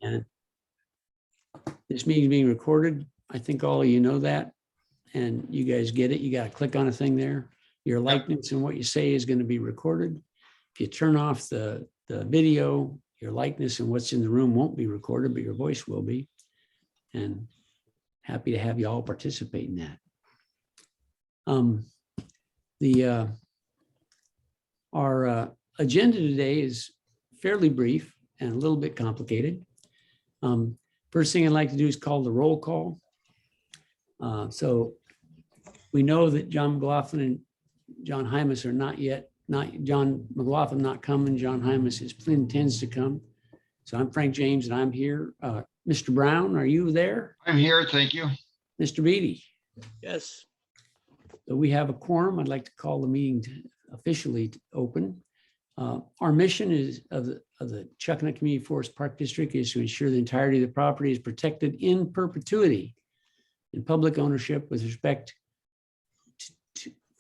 And this meeting is being recorded. I think all of you know that, and you guys get it. You got to click on a thing there. Your likeness and what you say is going to be recorded. If you turn off the video, your likeness and what's in the room won't be recorded, but your voice will be. And happy to have you all participate in that. Our agenda today is fairly brief and a little bit complicated. First thing I'd like to do is call the roll call. So we know that John McLaughlin and John Hymas are John McLaughlin not coming. John Hymas intends to come. So I'm Frank James and I'm here. Mr. Brown, are you there? I'm here, thank you. Mr. Beatty? Yes. So we have a quorum. I'd like to call the meeting officially open. Our mission is of the Chuckanut Community Forest Park District is to ensure the entirety of the property is protected in perpetuity in public ownership with respect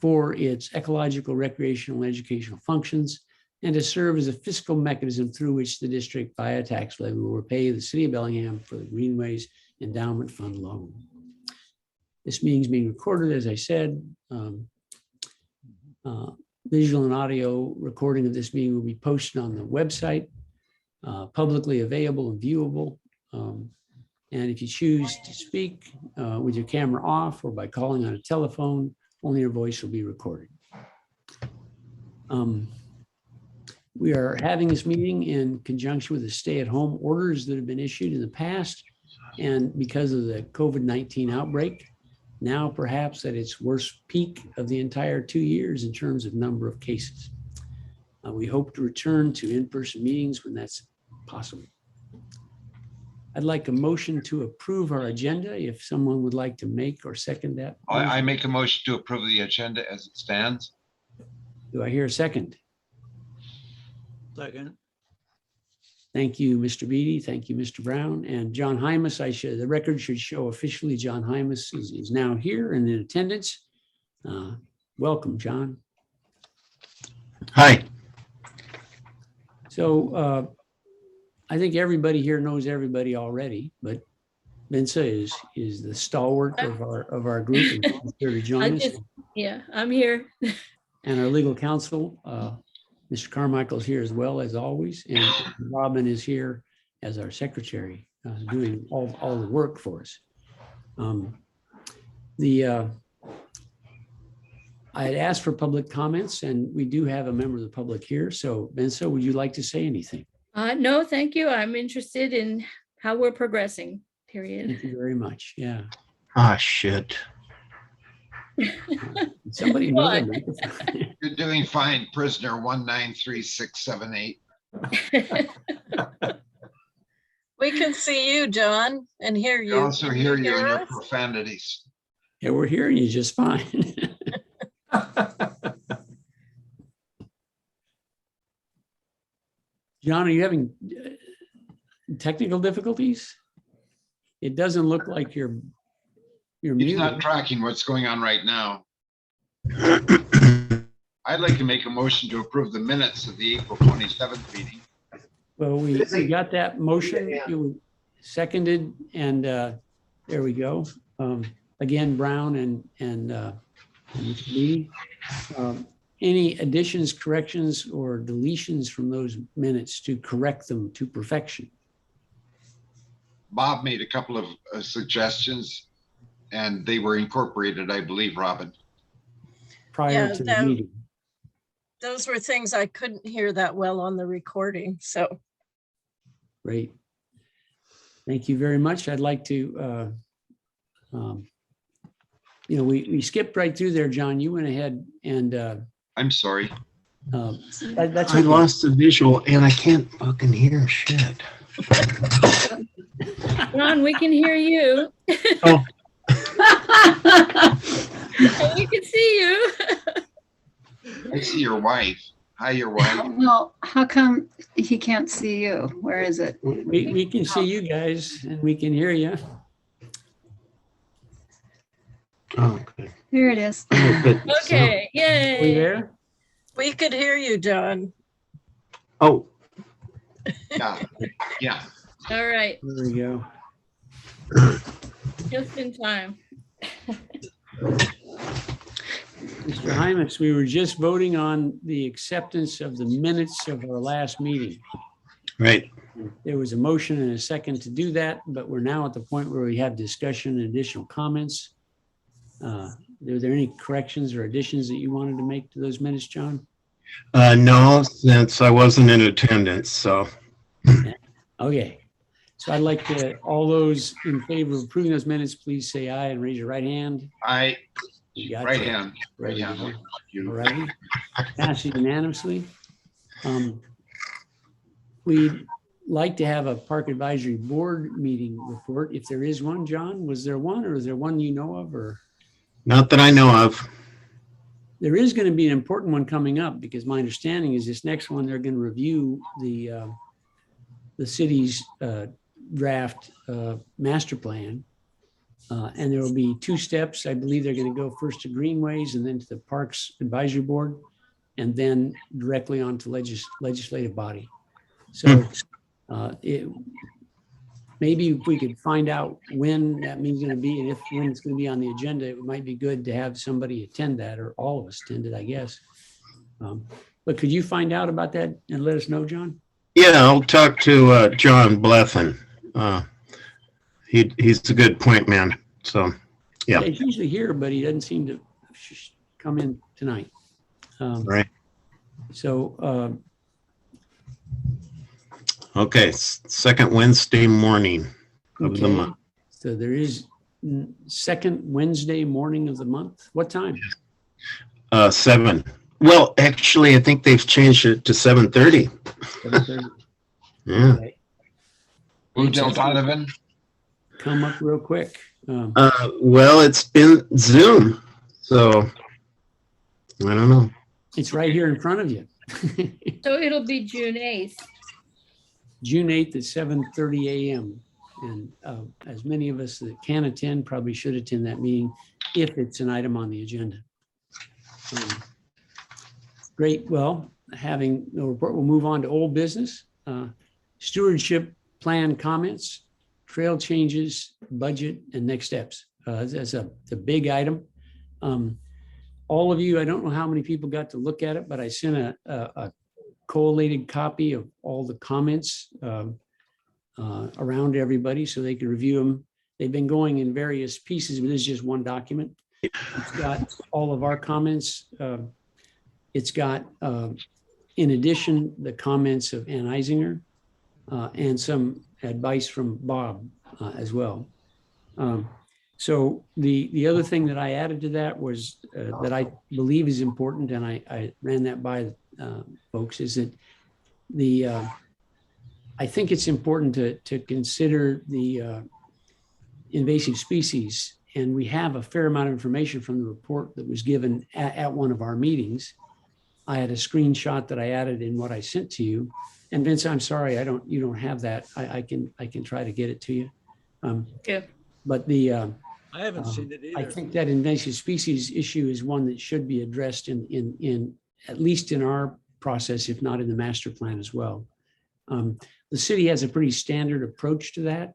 for its ecological, recreational, and educational functions, and to serve as a fiscal mechanism through which the district via tax levy will repay the city of Bellingham for the Greenways Endowment Fund loan. This meeting is being recorded, as I said. Visual and audio recording of this meeting will be posted on the website, publicly available and viewable. And if you choose to speak with your camera off or by calling on a telephone, only your voice will be recorded. We are having this meeting in conjunction with the stay-at-home orders that have been issued in the past. And because of the COVID-19 outbreak, now perhaps at its worst peak of the entire 2 years in terms of number of cases. We hope to return to in-person meetings when that's possible. I'd like a motion to approve our agenda if someone would like to make or second that. I make a motion to approve the agenda as it stands. Do I hear a second? Second. Thank you, Mr. Beatty. Thank you, Mr. Brown. And John Hymas, the record should show officially John Hymas is now here and in attendance. Welcome, John. Hi. So I think everybody here knows everybody already, but Mensa is the stalwart of our group and she's here to join us. Yeah, I'm here. And our legal counsel, Mr. Carmichael is here as well as always, and Robin is here as our secretary, doing all the work for us. I had asked for public comments, and we do have a member of the public here. So, Mensa, would you like to say anything? No, thank you. I'm interested in how we're progressing, period. Thank you very much. Yeah. Ah, shit. Somebody know that What? microphone. You're doing fine, prisoner 193678. We can see you, John, and hear I you. also Can hear you in your us? profanities. Yeah, we're hearing you just fine. John, are you having technical difficulties? It doesn't look like you're He's muted. not tracking what's going on right now. I'd like to make a motion to approve the minutes of the April 27th meeting. Well, we got that motion, you seconded, and there we go. Again, Brown and Mr. Lee. Any additions, corrections, or deletions from those minutes to correct them to perfection? Bob made a couple of suggestions and they were incorporated, I believe, Robin. Prior Yeah, to the that- meeting. Those were things I couldn't hear that well on the recording, so. Great. Thank you very much. I'd like to, we skipped right through there, John. You went ahead and I'm sorry. that's I okay. lost the visual and I can't fucking hear shit. Ron, we can hear you. Oh. We can see you. I see your wife. Hi, your wife. Well, how come he can't see you? Where is it? We can see you guys and we can hear you. Oh, okay. Here it is. Oh, good. Okay, Are we yay. there? We could hear you, John. Oh, Yeah, yeah. All right, There we go. just in time. Mr. Hymas, we were just voting on the acceptance of the minutes of our last meeting. Right. There was a motion and a second to do that, but we're now at the point where we have discussion and additional comments. Are there any corrections or additions that you wanted to make to those minutes, John? No, since I wasn't in attendance, so. Okay. So I'd like to, all those in favor of approving those minutes, please say aye and raise your right hand. I, You got right that? hand, right hand. All You- righty. Passes unanimously. We'd like to have a Park Advisory Board meeting report. If there is one, John, was there one, or is there one you know of, or? Not that I know of. There is going to be an important one coming up, because my understanding is this next one, they're going to review the city's draft master plan. And there will be two steps. I believe they're going to go first to Greenways and then to the Parks Advisory Board, and then directly on to legislative body. So maybe if we could find out when that meeting's going to be, and when it's going to be on the agenda, it might be good to have somebody attend that, or all of us attend it, I guess. But could you find out about that and let us know, John? Yeah, I'll talk to John Blethyn. He's a good point man. So, yeah. He's usually here, but he doesn't seem to come in tonight. Right. So Okay. Second Wednesday morning of the okay. month. So there is second Wednesday morning of the month. What time? 7. Well, actually, I think they've changed it to 7:30. 7:30. Yeah. Okay. Who, Del Donovan? Come up real quick. Well, it's been Zoom, so I don't know. It's right here in front of you. So it'll be June 8th. June 8th at 7:30 a.m. And as many of us that can attend probably should attend that meeting if it's an item on the agenda. Great. Well, having no report, we'll move on to old business. Stewardship plan comments, trail changes, budget, and next steps. That's a big item. All of you, I don't know how many people got to look at it, but I sent a collated copy of all the comments around to everybody so they could review them. They've been going in various pieces, but this is just one document. It's got all of our comments. It's got, in addition, the comments of Ann Isinger and some advice from Bob as well. So the other thing that I added to that was that I believe is important, and I ran that by folks, is that I think it's important to consider the invasive species. And we have a fair amount of information from the report that was given at one of our meetings. I had a screenshot that I added in what I sent to you. And Vince, I'm sorry, you don't have that. I can try to get it to you. Yeah. But I haven't seen it I either. think that invasive species issue is one that should be addressed in at least in our process, if not in the master plan as well. The city has a pretty standard approach to that.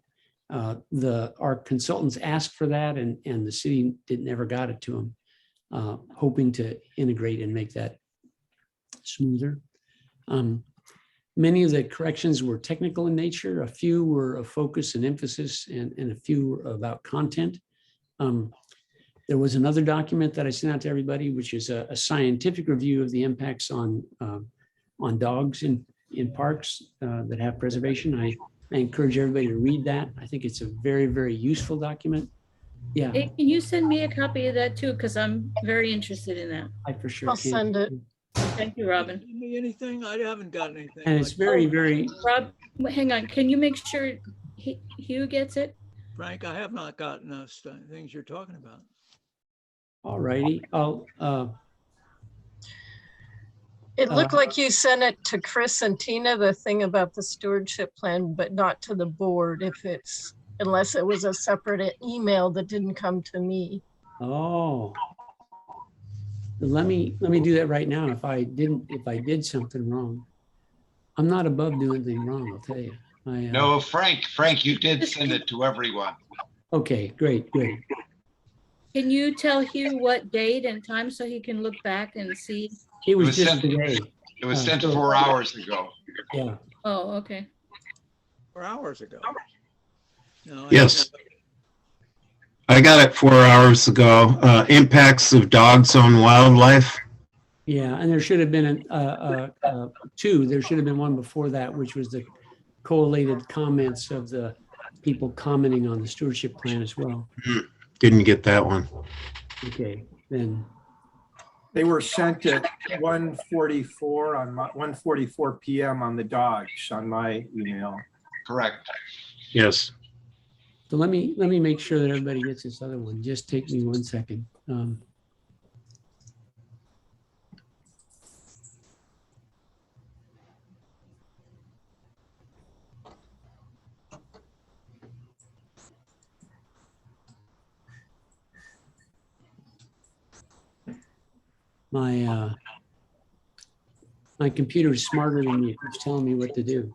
Our consultants asked for that, and the city never got it to them, hoping to integrate and make that smoother. Many of the corrections were technical in nature. A few were of focus and emphasis, and a few were about content. There was another document that I sent out to everybody, which is a scientific review of the impacts on dogs in parks that have preservation. I encourage everybody to read that. I think it's a very, very useful document. Yeah, Hey, can you send me a copy of that too? Because I'm very interested in that. I for sure I'll can. send it. Thank you, Robin. Send me anything? I haven't gotten anything. And it's like- very, very, Rob, hang on. Can you make sure Hugh gets it? Frank, I have not gotten those things you're talking about. all righty. It looked like you sent it to Chris and Tina, the thing about the stewardship plan, but not to the board unless it was a separate email that didn't come to me. Oh. Let me do that right now. If I did something wrong, I'm not above doing anything wrong, I'll tell you. No, Frank, you did send it to everyone. Okay, great, good. Can you tell Hugh what date and time so he can look back and see? It was was just sent- today. It was Uh, sent so- 4 hours ago. Yeah, Oh, okay. 4 hours ago. No, Yes. I got it 4 hours ago. Impacts of dogs on wildlife. yeah, and there should have been two. There should have been one before that, which was the collated comments of the people commenting on the stewardship plan as well. Didn't get that one. Okay, then, They were sent at 1:44 on my 1:44 PM on the Dodge on my email. Correct. Yes. so let me make sure that everybody gets this other one. Just take me 1 second. My computer is smarter than me. It's telling me what to do.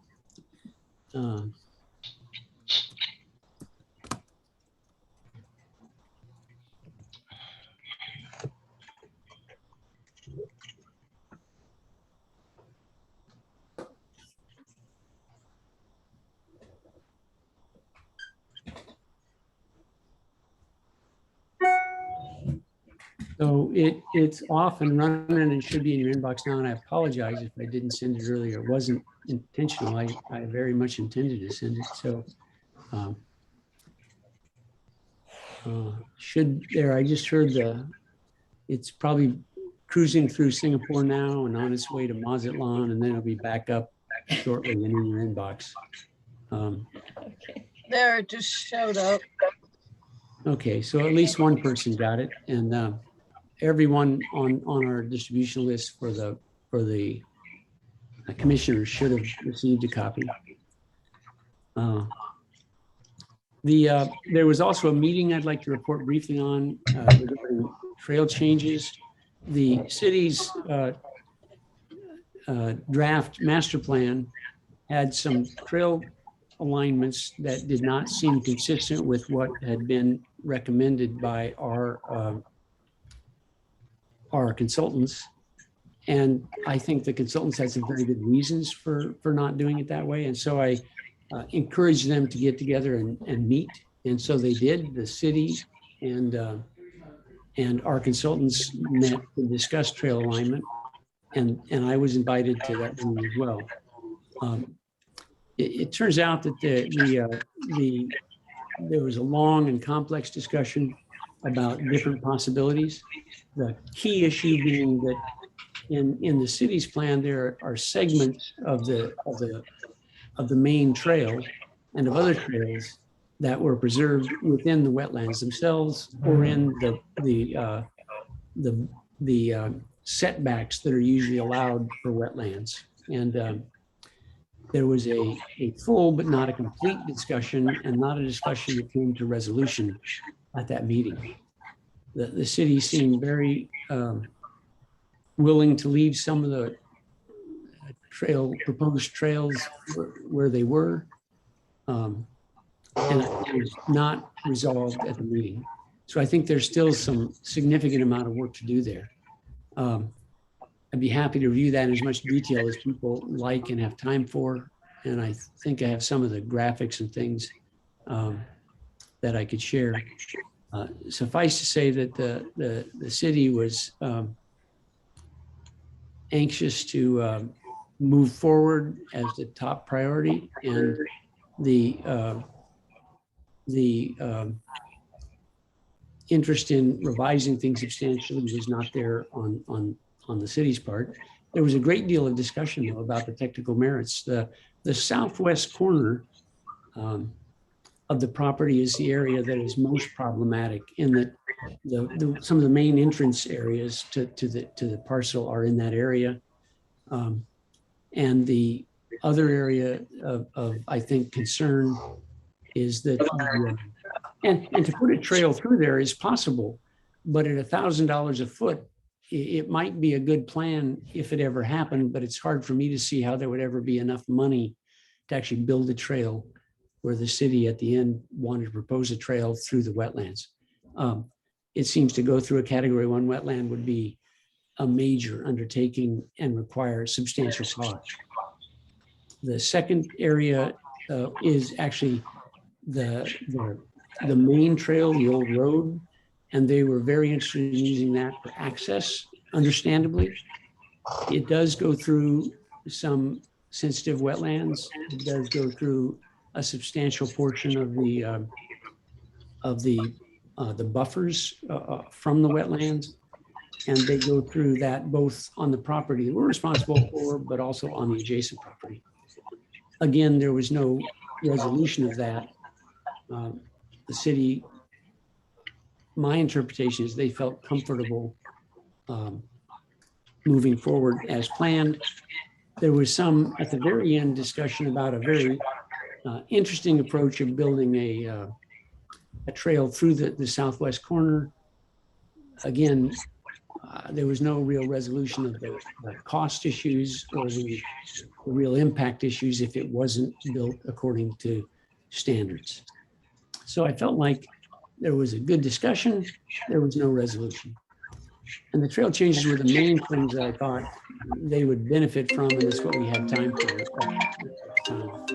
So it's off and running and should be in your inbox now. And I apologize if I didn't send it earlier. It wasn't intentional. I very much intended to send it. So should there, I just heard it's probably cruising through Singapore now and on its way to Mazatlan, and then it'll be back up shortly and in your inbox. Okay. There, it just showed up. Okay, so at least one person got it, and everyone on our distribution list for the commissioners should have received a copy. There was also a meeting I'd like to report briefly on regarding trail changes. The city's draft master plan had some trail alignments that did not seem consistent with what had been recommended by our consultants. And I think the consultants had some very good reasons for not doing it that way. And so I encouraged them to get together and meet. And so they did. The city and our consultants met to discuss trail alignment. And I was invited to that meeting as well. It turns out that there was a long and complex discussion about different possibilities. The key issue being that in the city's plan, there are segments of the main trail and of other trails that were preserved within the wetlands themselves or in the setbacks that are usually allowed for wetlands. And there was a full but not a complete discussion, and not a discussion that came to resolution at that meeting. The city seemed very willing to leave some of the proposed trails where they were, and it was not resolved at the meeting. So I think there's still some significant amount of work to do there. I'd be happy to review that in as much detail as people like and have time for. And I think I have some of the graphics and things that I could share. Suffice to say that the city was anxious to move forward as the top priority, and the interest in revising things substantially was not there on the city's part. There was a great deal of discussion though about the technical merits. The southwest corner of the property is the area that is most problematic, in that some of the main entrance areas to the parcel are in that area. And the other area of I think concern is that, and to put a trail through there is possible, but at $1,000 a foot, it might be a good plan if it ever happened, but it's hard for me to see how there would ever be enough money to actually build a trail where the city at the end wanted to propose a trail through the wetlands. It seems to go through a category 1 wetland would be a major undertaking and require substantial cost. The second area is actually the main trail, the old road, and they were very interested in using that for access, understandably. It does go through some sensitive wetlands. It does go through a substantial portion of the buffers from the wetlands. And they go through that both on the property we're responsible for, but also on the adjacent property. Again, there was no resolution of that. The city, my interpretation is they felt comfortable moving forward as planned. There was some, at the very end, discussion about a very interesting approach of building a trail through the southwest corner. Again, there was no real resolution of the cost issues or the real impact issues if it wasn't built according to standards. So I felt like there was a good discussion. There was no resolution. And the trail changes were the main things that I thought they would benefit from, and it's what we had time for at the time.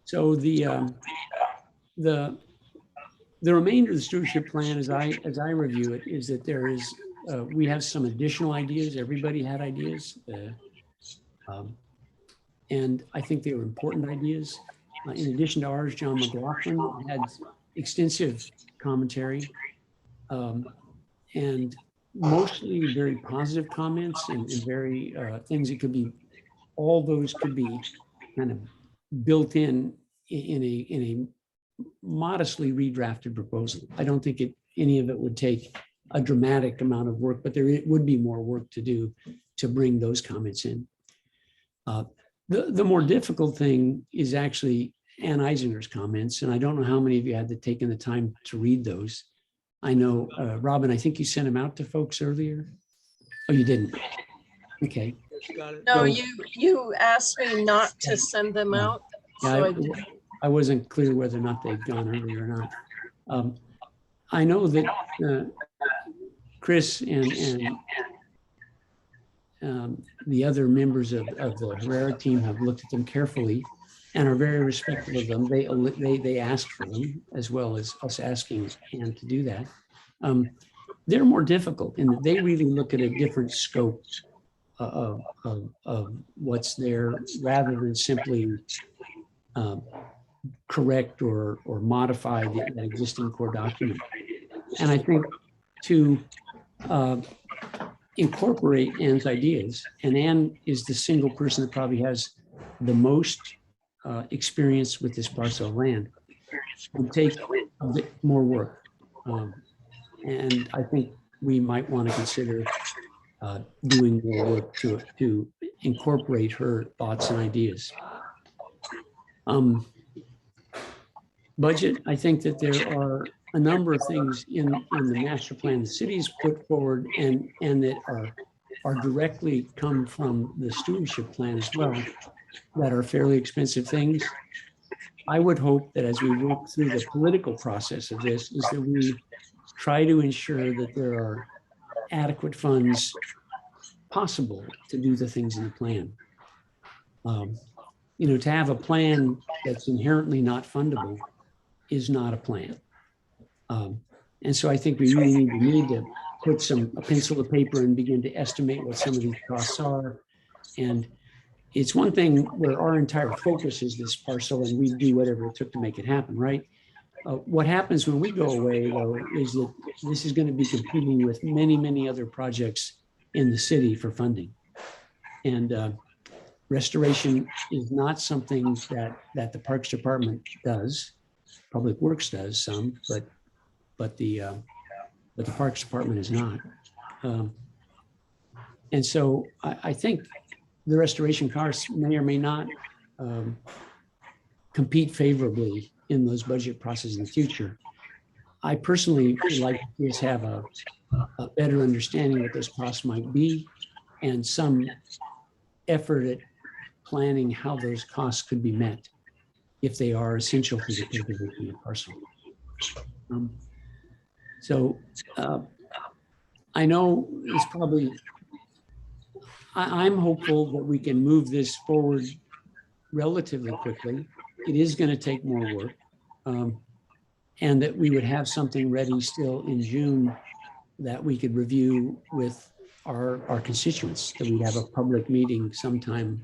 So the remainder of the stewardship plan, as I review it, is that there is we have some additional ideas. Everybody had ideas, and I think they were important ideas. In addition to ours, John McLaughlin had extensive commentary and mostly very positive comments and very things that could be, all those could be kind of built in a modestly redrafted proposal. I don't think any of it would take a dramatic amount of work, but there would be more work to do to bring those comments in. The more difficult thing is actually Ann Eisinger's comments, and I don't know how many of you had taken the time to read those. I know, Robin, I think you sent them out to folks earlier. Oh, you didn't? Okay. Got it. No, So- you asked me not to send them out. So I did. I wasn't clear whether or not they'd gone earlier or not. I know that Chris and the other members of the Herrera team have looked at them carefully and are very respectful of them. They asked for them, as well as us asking Ann to do that. They're more difficult in that they really look at a different scope of what's there, rather than simply correct or modify the existing core document. And I think to incorporate Ann's ideas, and Ann is the single person that probably has the most experience with this parcel of land, would take a bit more work. And I think we might want to consider doing more work to incorporate her thoughts and ideas. Budget, I think that there are a number of things in the master plan the city's put forward and that are directly come from the stewardship plan as well, that are fairly expensive things. I would hope that as we work through the political process of this, is that we try to ensure that there are adequate funds possible to do the things in the plan. To have a plan that's inherently not fundable is not a plan. And so I think we really need to put a pencil to paper and begin to estimate what some of these costs are. And it's one thing where our entire focus is this parcel and we do whatever it took to make it happen, right? What happens when we go away, though, is that this is going to be competing with many, many other projects in the city for funding. And restoration is not something that the Parks Department does. Public Works does some, but the Parks Department is not. And so I think the restoration costs may or may not compete favorably in those budget processes in the future. I personally would like to just have a better understanding what those costs might be and some effort at planning how those costs could be met if they are essential for the cultivation of parcel. So I know it's probably, I'm hopeful that we can move this forward relatively quickly. It is going to take more work. And that we would have something ready still in June that we could review with our constituents, that we'd have a public meeting sometime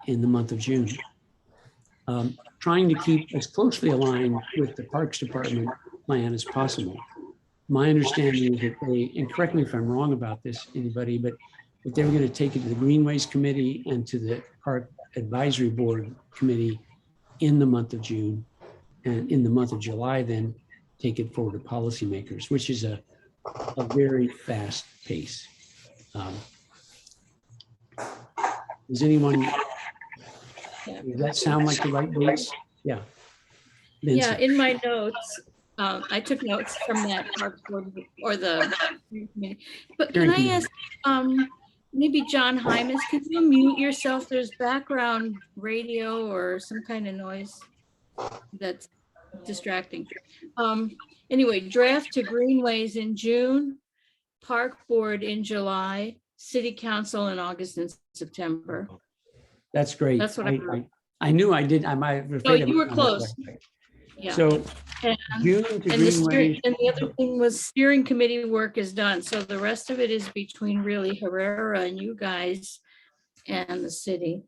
in the month of June. Trying to keep as closely aligned with the Parks Department plan as possible. My understanding is that they, and correct me if I'm wrong about this, anybody, but that they were going to take it to the Greenways Committee and to the Park Advisory Board Committee in the month of June, and in the month of July, then take it forward to policymakers, which is a very fast pace. Does anyone, does that sound like the right dates? Yeah. Yeah, Vincent. in my notes, I took notes from that park board or the. But can I ask, maybe John Hymas, can you mute yourself? There's background radio or some kind of noise that's distracting. Anyway, draft to Greenways in June, Park Board in July, City Council in August and September. That's great. That's what I heard. I knew I did. I might have. Oh, you were close. Yeah. So And, June to and the Greenways. and the other thing was steering committee work is done. So the rest of it is between really Herrera and you guys and the city.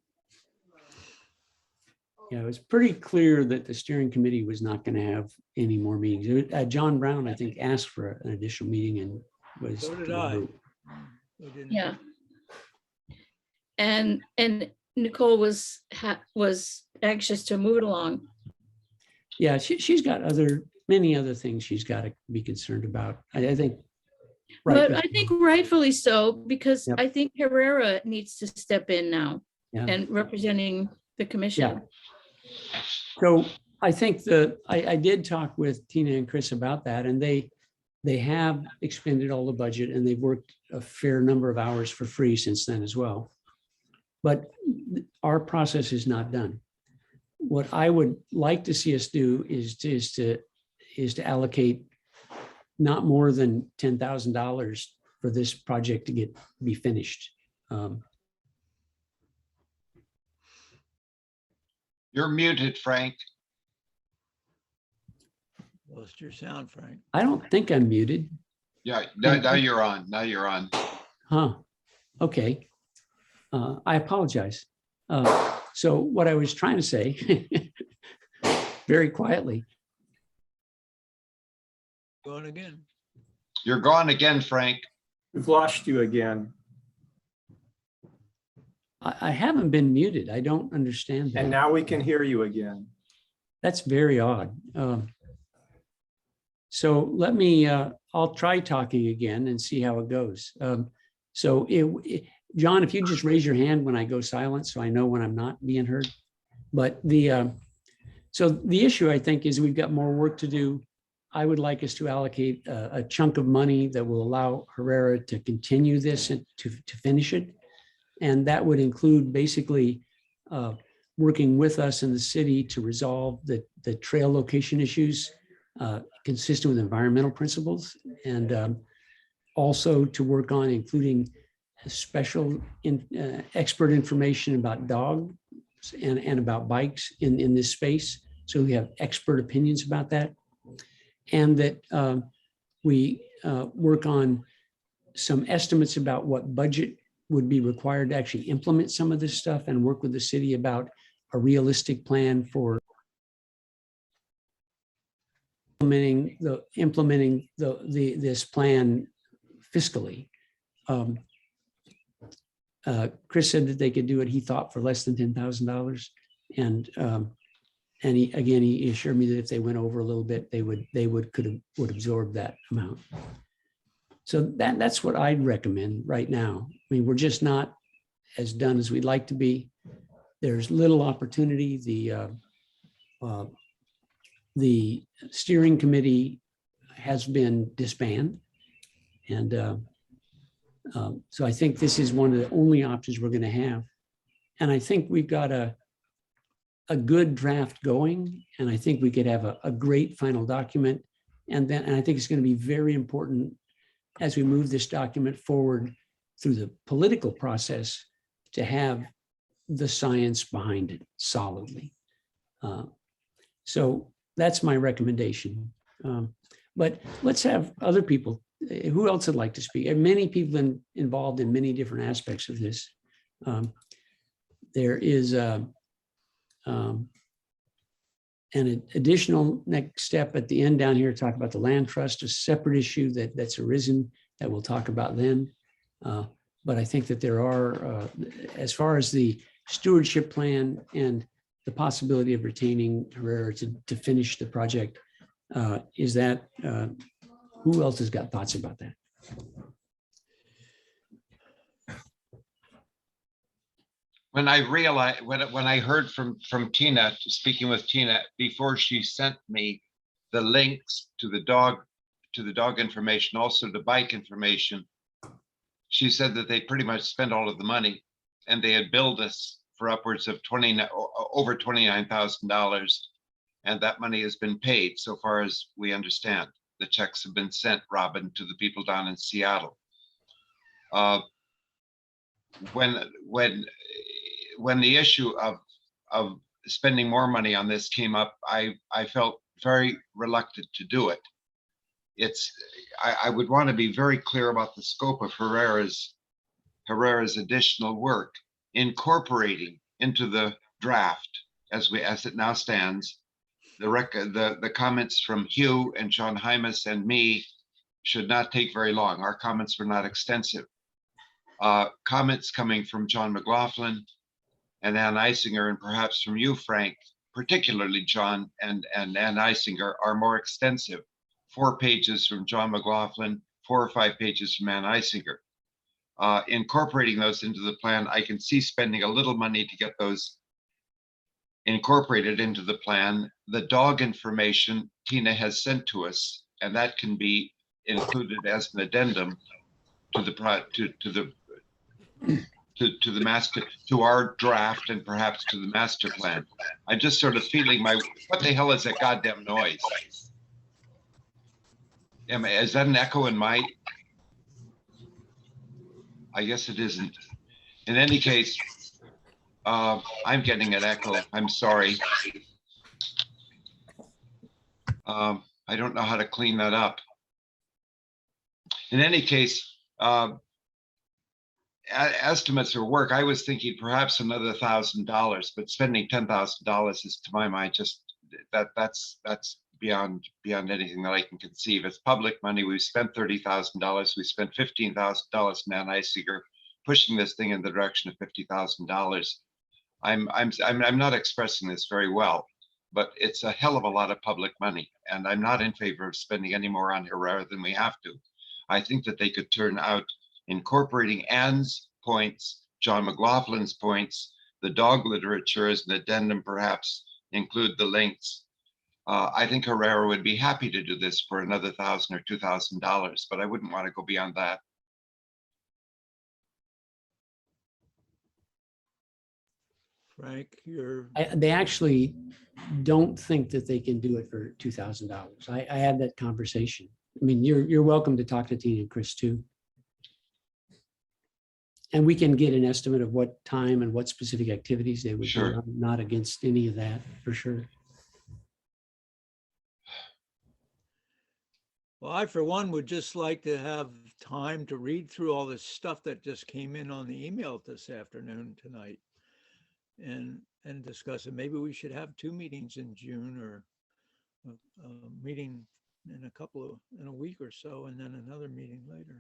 Yeah, it was pretty clear that the steering committee was not going to have any more meetings. John Brown, I think, asked for an additional meeting and was. So did I. We didn't- Yeah. And Nicole was anxious to move it along. Yeah, she's got many other things she's got to be concerned about. I think. But I think rightfully so, because Yep. I think Herrera needs to step in now Yeah. and representing the commission. So I think I did talk with Tina and Chris about that, and they have expended all the budget and they've worked a fair number of hours for free since then as well. But our process is not done. What I would like to see us do is to allocate not more than $10,000 for this project to be finished. You're muted, Frank. Lost your sound, Frank. I don't think I'm muted. Yeah, now you're on. Now you're on. Huh, okay. I apologize. So what I was trying to say, very quietly, Going again. You're gone again, Frank. We've lost you again. I haven't been muted. I don't understand And that. now we can hear you again. That's very odd. So let me, I'll try talking again and see how it goes. So John, if you just raise your hand when I go silent, so I know when I'm not being heard. But so the issue, I think, is we've got more work to do. I would like us to allocate a chunk of money that will allow Herrera to continue this and to finish it. And that would include basically working with us in the city to resolve the trail location issues consistent with environmental principles, and also to work on including special expert information about dogs and about bikes in this space. So we have expert opinions about that. And that we work on some estimates about what budget would be required to actually implement some of this stuff, and work with the city about a realistic plan for implementing this plan fiscally. Chris said that they could do it, he thought, for less than $10,000. And he assured me that if they went over a little bit, they would absorb that amount. So that's what I'd recommend right now. I mean, we're just not as done as we'd like to be. There's little opportunity. The steering committee has been disbanded. And so I think this is one of the only options we're going to have. And I think we've got a good draft going, and I think we could have a great final document. And I think it's going to be very important as we move this document forward through the political process to have the science behind it solidly. So that's my recommendation. But let's have other people. Who else would like to speak? And many people involved in many different aspects of this. There is an additional next step at the end down here, talk about the land trust, a separate issue that's arisen that we'll talk about then. But I think that there are, as far as the stewardship plan and the possibility of retaining Herrera to finish the project, is that, who else has got thoughts about that? When I realized, when I heard from Tina, speaking with Tina, before she sent me the links to the dog information, also the bike information, she said that they pretty much spent all of the money, and they had billed us for upwards of over $29,000, and that money has been paid so far as we understand. The checks have been sent, Robin, to the people down in Seattle. When the issue of spending more money on this came up, I felt very reluctant to do it. I would want to be very clear about the scope of Herrera's additional work, incorporating into the draft as it now stands. The comments from Hugh and John Hymas and me should not take very long. Our comments were not extensive. Comments coming from John McLaughlin and Ann Eisinger, and perhaps from you, Frank, particularly John and Ann Eisinger, are more extensive. 4 pages from John McLaughlin, 4 or 5 pages from Ann Eisinger. Incorporating those into the plan, I can see spending a little money to get those incorporated into the plan. The dog information Tina has sent to us, and that can be included as an addendum to the master, to our draft, and perhaps to the master plan. I'm just sort of feeling what the hell is that goddamn noise? Is that an echo in my? I guess it isn't. In any case, I'm getting an echo. I'm sorry. I don't know how to clean that up. In any case, estimates or work, I was thinking perhaps another $1,000, but spending $10,000 is, to my mind, just that's beyond anything that I can conceive. It's public money. We've spent $30,000. We spent $15,000 in Ann Eisinger pushing this thing in the direction of $50,000. I'm not expressing this very well, but it's a hell of a lot of public money, and I'm not in favor of spending any more on Herrera than we have to. I think that they could turn out incorporating Ann's points, John McLaughlin's points, the dog literature as an addendum, perhaps include the links. I think Herrera would be happy to do this for another $1,000 or $2,000, but I wouldn't want to go beyond that. Frank, you're, They actually don't think that they can do it for $2,000. I had that conversation. I mean, you're welcome to talk to Tina and Chris too. And we can get an estimate of what time and what specific activities they would do. Sure. I'm not against any of that, for sure. well, I, for one, would just like to have time to read through all this stuff that just came in on the email this afternoon, tonight, and discuss it. Maybe we should have 2 meetings in June, or a meeting in a week or so, and then another meeting later.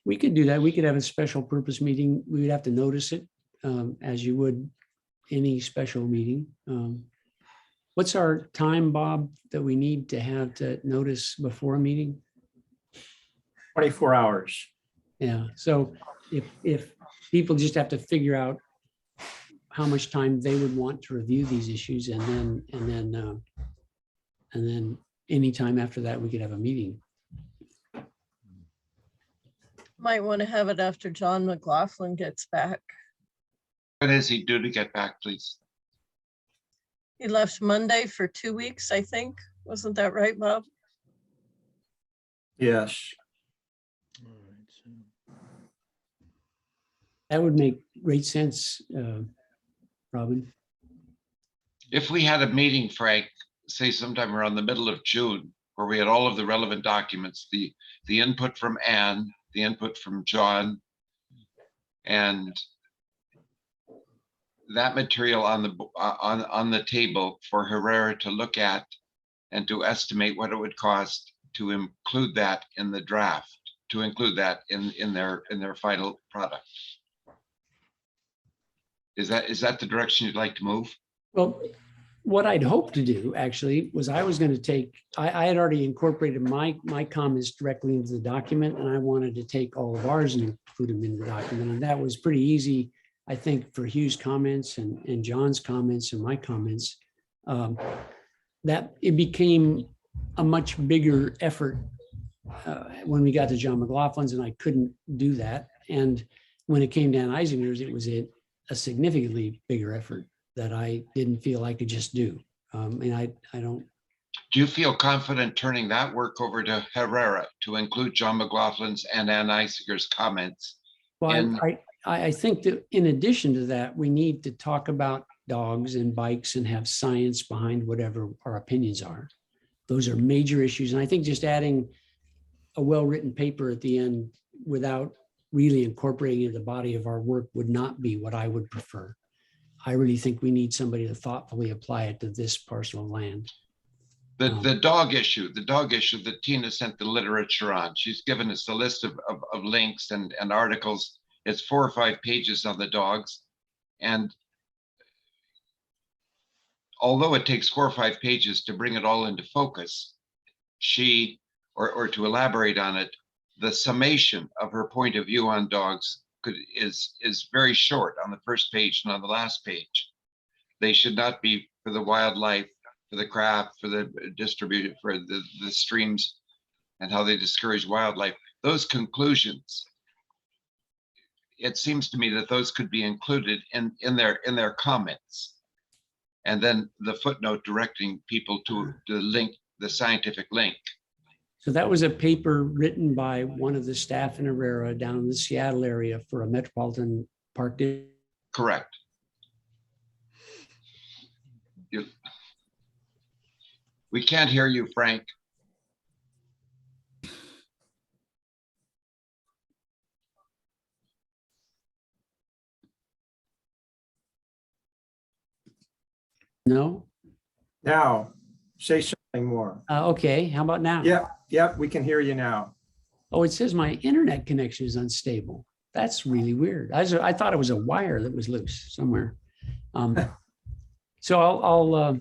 We could do that. We could have a special purpose meeting. We would have to notice it as you would any special meeting. What's our time, Bob, that we need to have to notice before a meeting? 24 hours. Yeah, so if people just have to figure out how much time they would want to review these issues, and then anytime after that, we could have a meeting. Might want to have it after John McLaughlin gets back. When is he due to get back, please? He left Monday for 2 weeks, I think. Wasn't that right, Bob? Yes. All right, so- That would make great sense, Robin. If we had a meeting, Frank, say sometime around the middle of June, where we had all of the relevant documents, the input from Anne, the input from John, and that material on the table for Herrera to look at and to estimate what it would cost to include that in the draft, to include that in their final product. Is that the direction you'd like to move? Well, what I'd hoped to do actually was I was going to take, I had already incorporated my comments directly into the document, and I wanted to take all of ours and include them in the document. And that was pretty easy, I think, for Hugh's comments and John's comments and my comments. That it became a much bigger effort when we got to John McLaughlin's, and I couldn't do that. And when it came to Ann Eisinger's, it was a significantly bigger effort that I didn't feel I could just do. And I don't. Do you feel confident turning that work over to Herrera to include John McLaughlin's and Ann Eisinger's comments? Well, I think that in addition to that, we need to talk about dogs and bikes and have science behind whatever our opinions are. Those are major issues. And I think just adding a well-written paper at the end without really incorporating it in the body of our work would not be what I would prefer. I really think we need somebody to thoughtfully apply it to this parcel of land. The dog issue that Tina sent the literature on, she's given us a list of links and articles. It's 4 or 5 pages on the dogs. And although it takes 4 or 5 pages to bring it all into focus, she, or to elaborate on it, the summation of her point of view on dogs is very short on the first page and on the last page. They should not be for the wildlife, for the craft, for the distributed, for the streams, and how they discourage wildlife. Those conclusions, it seems to me that those could be included in their comments. And then the footnote directing people to the link, the scientific link. So that was a paper written by one of the staff in Herrera down in the Seattle area for a Metropolitan Park District. Correct. We can't hear you, Frank. No? Now, say something more. Okay, how about now? Yep, we can hear you now. Oh, it says my internet connection is unstable. That's really weird. I thought it was a wire that was loose somewhere. So I'll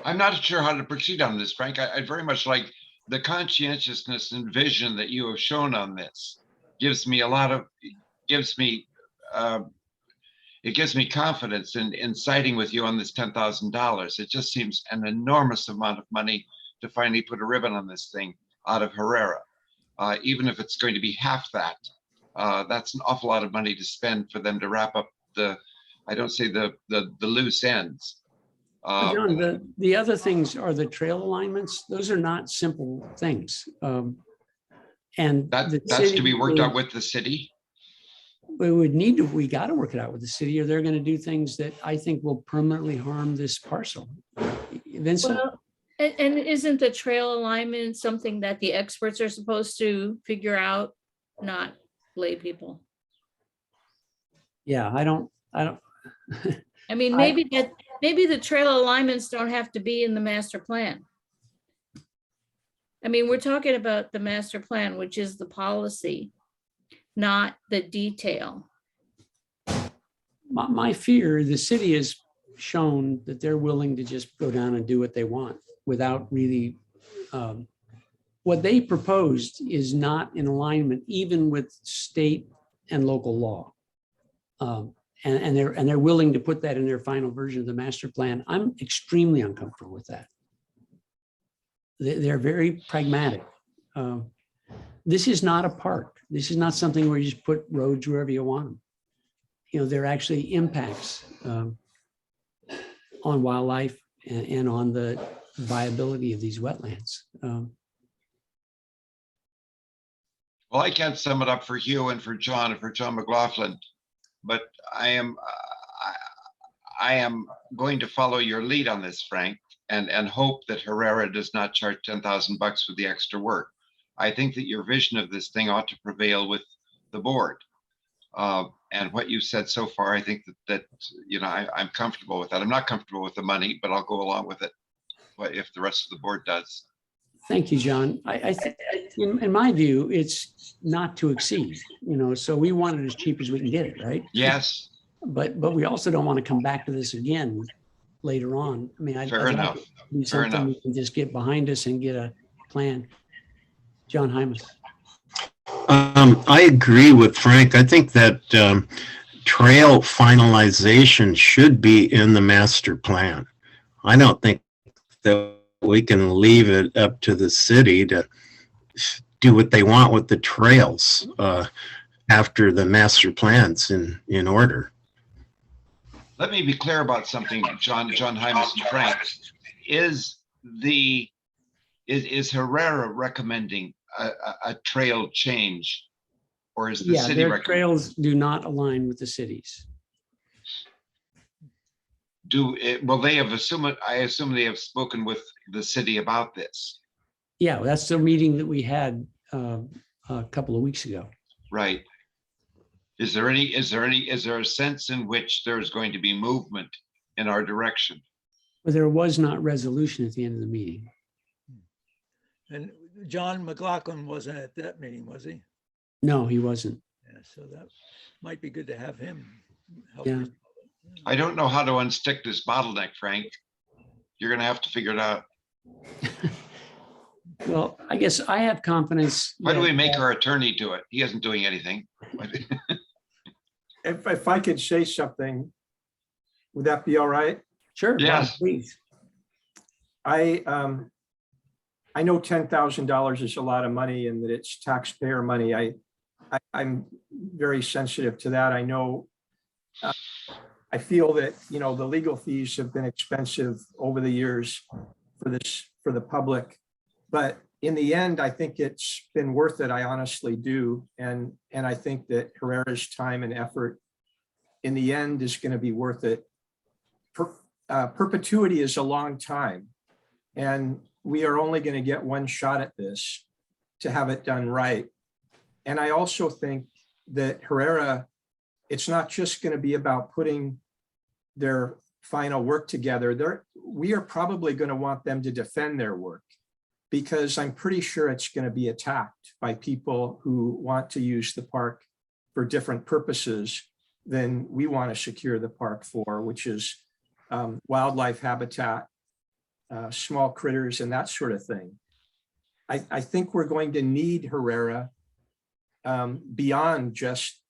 I'm not sure how to proceed on this, Frank. I'd very much like the conscientiousness and vision that you have shown on this. Gives me it gives me confidence in siding with you on this $10,000. It just seems an enormous amount of money to finally put a ribbon on this thing out of Herrera. Even if it's going to be half that, that's an awful lot of money to spend for them to wrap up the loose ends. John, the other things are the trail alignments. Those are not simple things. And that's to be worked out with the city. We got to work it out with the city, or they're going to do things that I think will permanently harm this parcel. Vincent? Well, and isn't the trail alignment something that the experts are supposed to figure out, not lay people? Yeah, I don't. I mean, maybe the trail alignments don't have to be in the master plan. I mean, we're talking about the master plan, which is the policy, not the detail. My fear, the city has shown that they're willing to just go down and do what they want without really, what they proposed is not in alignment even with state and local law. And they're willing to put that in their final version of the master plan. I'm extremely uncomfortable with that. They're very pragmatic. This is not a park. This is not something where you just put roads wherever you want them. There are actually impacts on wildlife and on the viability of these wetlands. Well, I can't sum it up for Hugh and for John McLaughlin, but I am going to follow your lead on this, Frank, and hope that Herrera does not charge $10,000 for the extra work. I think that your vision of this thing ought to prevail with the board. And what you've said so far, I think that I'm comfortable with that. I'm not comfortable with the money, but I'll go along with it if the rest of the board does. Thank you, John. I think, in my view, it's not to exceed, so we want it as cheap as we can get it, right? Yes. But we also don't want to come back to this again later on. I mean, Fair I'd enough. like it to be Fair something enough. we can just get behind us and get a plan. John Hymas. I agree with Frank. I think that trail finalization should be in the master plan. I don't think that we can leave it up to the city to do what they want with the trails after the master plan's in order. Let me be clear about something, John Hymas and Frank. Is Herrera recommending a trail change, or is the city Their recommending? trails do not align with the cities. Will they have assumed? I assume they have spoken with the city about this. Yeah, that's the meeting that we had a couple of weeks ago. Right. Is there a sense in which there is going to be movement in our direction? But there was not resolution at the end of the meeting. And John McLaughlin wasn't at that meeting, was he? No, he wasn't. Yeah, so that might be good to have him help. Yeah. I don't know how to unstick this bottleneck, Frank. You're going to have to figure it out. Well, I guess I have confidence. Why do we that, make our attorney do it? He isn't doing anything. If I could say something, would that be all right? Sure. Bob, Yes. please. I know $10,000 is a lot of money and that it's taxpayer money. I'm very sensitive to that. I know, I feel that, the legal fees have been expensive over the years for the public. But in the end, I think it's been worth it. I honestly do. And I think that Herrera's time and effort in the end is going to be worth it. Perpetuity is a long time. And we are only going to get one shot at this to have it done right. And I also think that Herrera, it's not just going to be about putting their final work together. We are probably going to want them to defend their work, because I'm pretty sure it's going to be attacked by people who want to use the park for different purposes than we want to secure the park for, which is wildlife habitat, small critters, and that sort of thing. I think we're going to need Herrera beyond just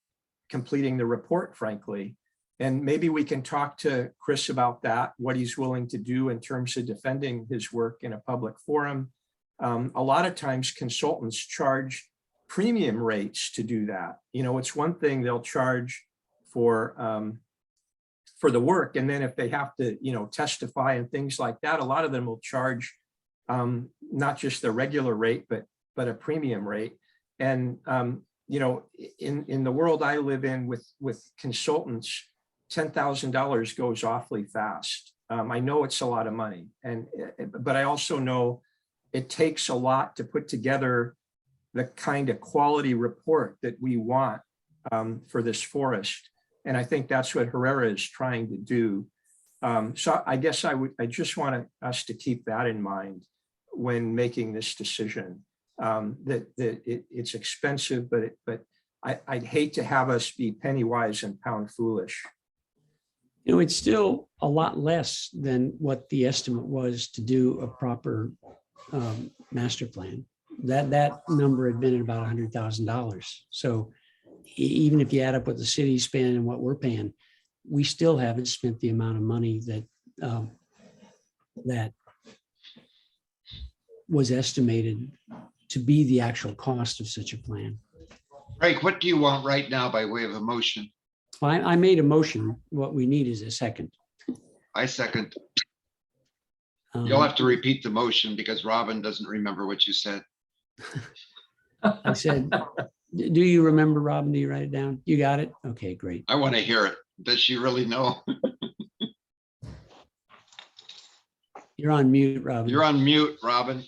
completing the report, frankly. And maybe we can talk to Chris about that, what he's willing to do in terms of defending his work in a public forum. A lot of times consultants charge premium rates to do that. It's one thing they'll charge for the work. And then if they have to, testify and things like that, a lot of them will charge not just the regular rate, but a premium rate. And, in the world I live in with consultants, $10,000 goes awfully fast. I know it's a lot of money, but I also know it takes a lot to put together the kind of quality report that we want for this forest. And I think that's what Herrera is trying to do. So I guess I just want us to keep that in mind when making this decision, that it's expensive, but I'd hate to have us be penny wise and pound foolish. It's still a lot less than what the estimate was to do a proper master plan. That number had been at about $100,000. So even if you add up what the city's spending and what we're paying, we still haven't spent the amount of money that was estimated to be the actual cost of such a plan. Frank, what do you want right now by way of a motion? I made a motion. What we need is a second. I second. Um, You'll have to repeat the motion because Robin doesn't remember what you said. I said, do you remember, Robin? Do you write it down? You got it? Okay, great. I want to hear it. Does she really know? You're on mute, Robin. You're on mute, Robin.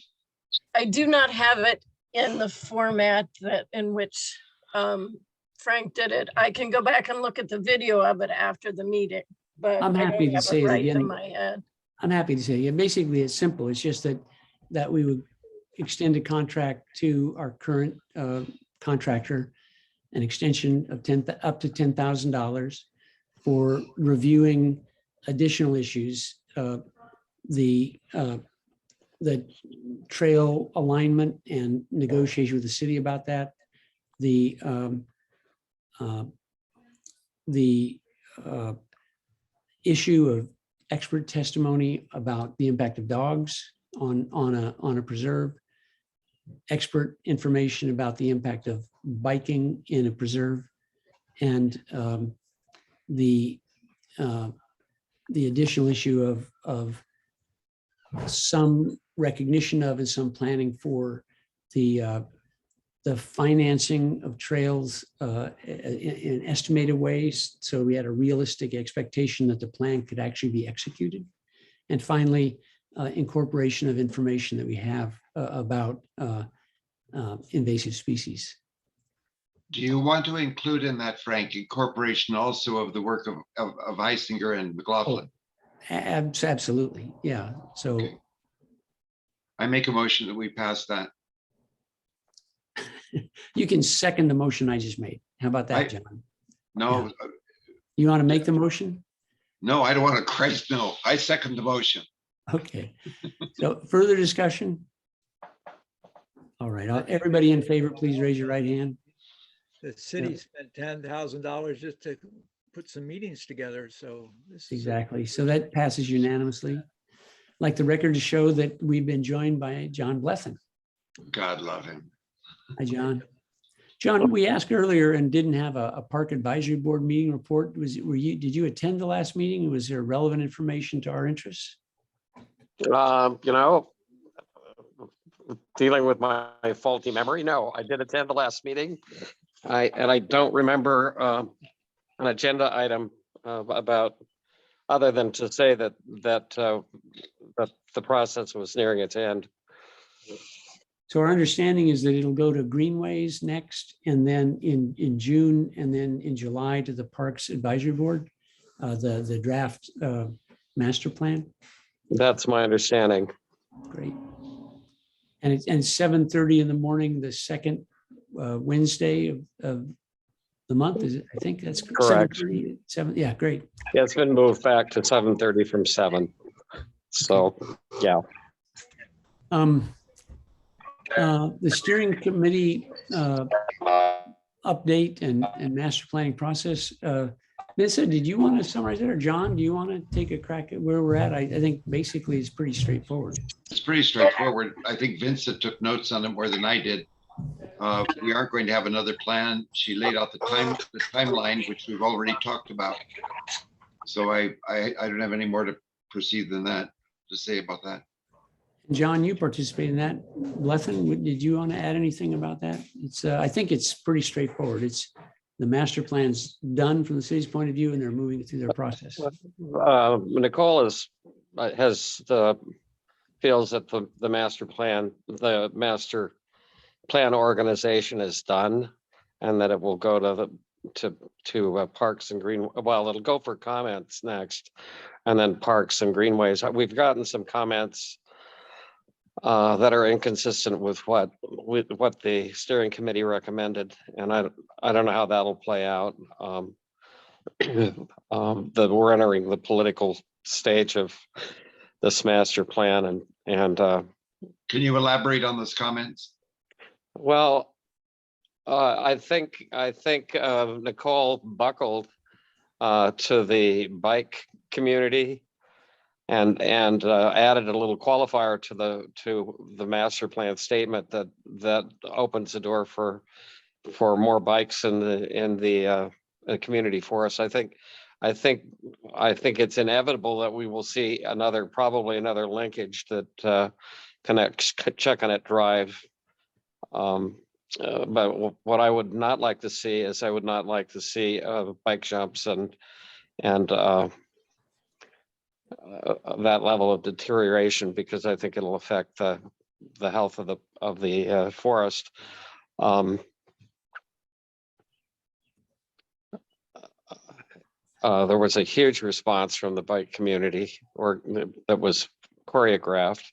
I do not have it in the format that in which Frank did it. I can go back and look at the video of it after the meeting, but I'm I happy don't to have say it it right again. in my head. I'm happy to say, yeah, basically it's simple. It's just that we would extend a contract to our current contractor, an extension of up to $10,000 for reviewing additional issues. The trail alignment and negotiation with the city about that. The issue of expert testimony about the impact of dogs on a preserve, expert information about the impact of biking in a preserve, and the additional issue of some recognition of and some planning for the financing of trails in estimated ways. So we had a realistic expectation that the plan could actually be executed. And finally, incorporation of information that we have about invasive species. Do you want to include in that, Frank, incorporation also of the work of Heisinger and McLaughlin? Absolutely, yeah. So Okay. I make a motion that we pass that. you can second the motion I just made. How about that, John? No, You want to make the motion? no, I don't want to. Christ, no. I second the motion. Okay. So further discussion? All right, everybody in favor, please raise your right hand. The city spent $10,000 just to put some meetings together, so. This is Exactly. So that passes unanimously. Like the record to show that we've been joined by John Blessing. God love him. Hi, John. John, we asked earlier and didn't have a park advisory board meeting report. Did you attend the last meeting? Was there relevant information to our interests? You know, dealing with my faulty memory, no, I did attend the last meeting. I don't remember an agenda item about, other than to say that the process was nearing its end. So our understanding is that it'll go to Greenways next, and then in June, and then in July to the Parks Advisory Board, the draft master plan. That's my understanding. Great. And it's 7:30 in the morning, the second Wednesday of the month, is it? I think that's Correct. 7:30, 7, yeah, great. Yeah, it's been moved back to 7:30 from 7. So, yeah. The steering committee update and master planning process. Vincent, did you want to summarize it, or John, do you want to take a crack at where we're at? I think basically it's pretty straightforward. It's pretty straightforward. I think Vincent took notes on it more than I did. We aren't going to have another plan. She laid out the timeline, which we've already talked about. So I don't have any more to proceed than that to say about that. John, you participated in that. Blessing, did you want to add anything about that? It's I think it's pretty straightforward. It's the master plan's done from the city's point of view, and they're moving through their process. Nicole feels that the master plan organization is done, and that it will go to Parks and Green. Well, it'll go for comments next, and then Parks and Greenways. We've gotten some comments that are inconsistent with what the steering committee recommended, and I don't know how that'll play out. That we're entering the political stage of this master plan, and can you elaborate on those comments? Well, I think Nicole buckled to the bike community and added a little qualifier to the master plan statement that opens the door for more bikes in the community forest. I think it's inevitable that we will see probably another linkage that connects Chuckanut Drive. But what I would not like to see is I would not like to see bike jumps and that level of deterioration, because I think it'll affect the health of the forest. There was a huge response from the bike community, that was choreographed.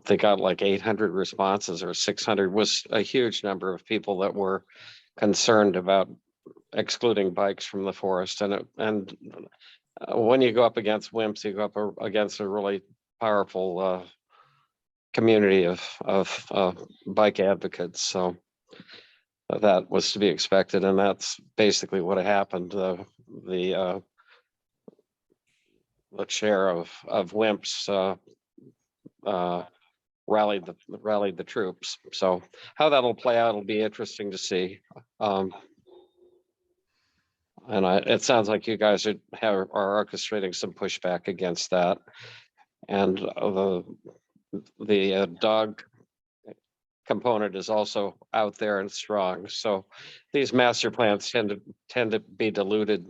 They got like 800 responses, or 600, was a huge number of people that were concerned about excluding bikes from the forest. And when you go up against WIMPs, you go up against a really powerful community of bike advocates. So that was to be expected, and that's basically what happened. The chair of WIMPs rallied the troops. So how that'll play out will be interesting to see. And it sounds like you guys are orchestrating some pushback against that. And the dog component is also out there and strong. So these master plans tend to be diluted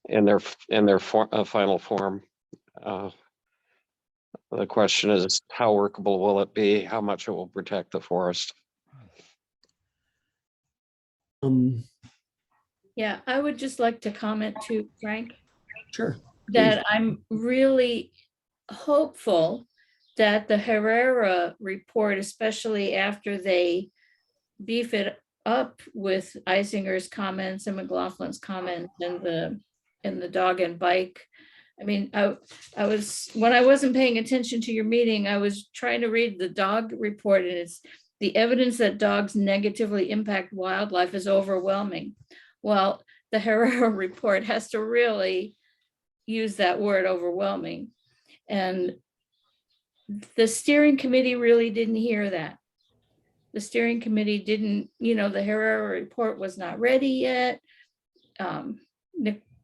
in their final form. The question is, how workable will it be? How much it will protect the forest? Yeah, I would just like to comment too, Frank, Sure. that I'm really hopeful that the Herrera report, especially after they beef it up with Eisinger's comments and McLaughlin's comments and the dog and bike. I mean, I was, when I wasn't paying attention to your meeting, I was trying to read the dog report, and it's the evidence that dogs negatively impact wildlife is overwhelming. Well, the Herrera report has to really use that word, overwhelming. And the steering committee really didn't hear that. The steering committee didn't, the Herrera report was not ready yet.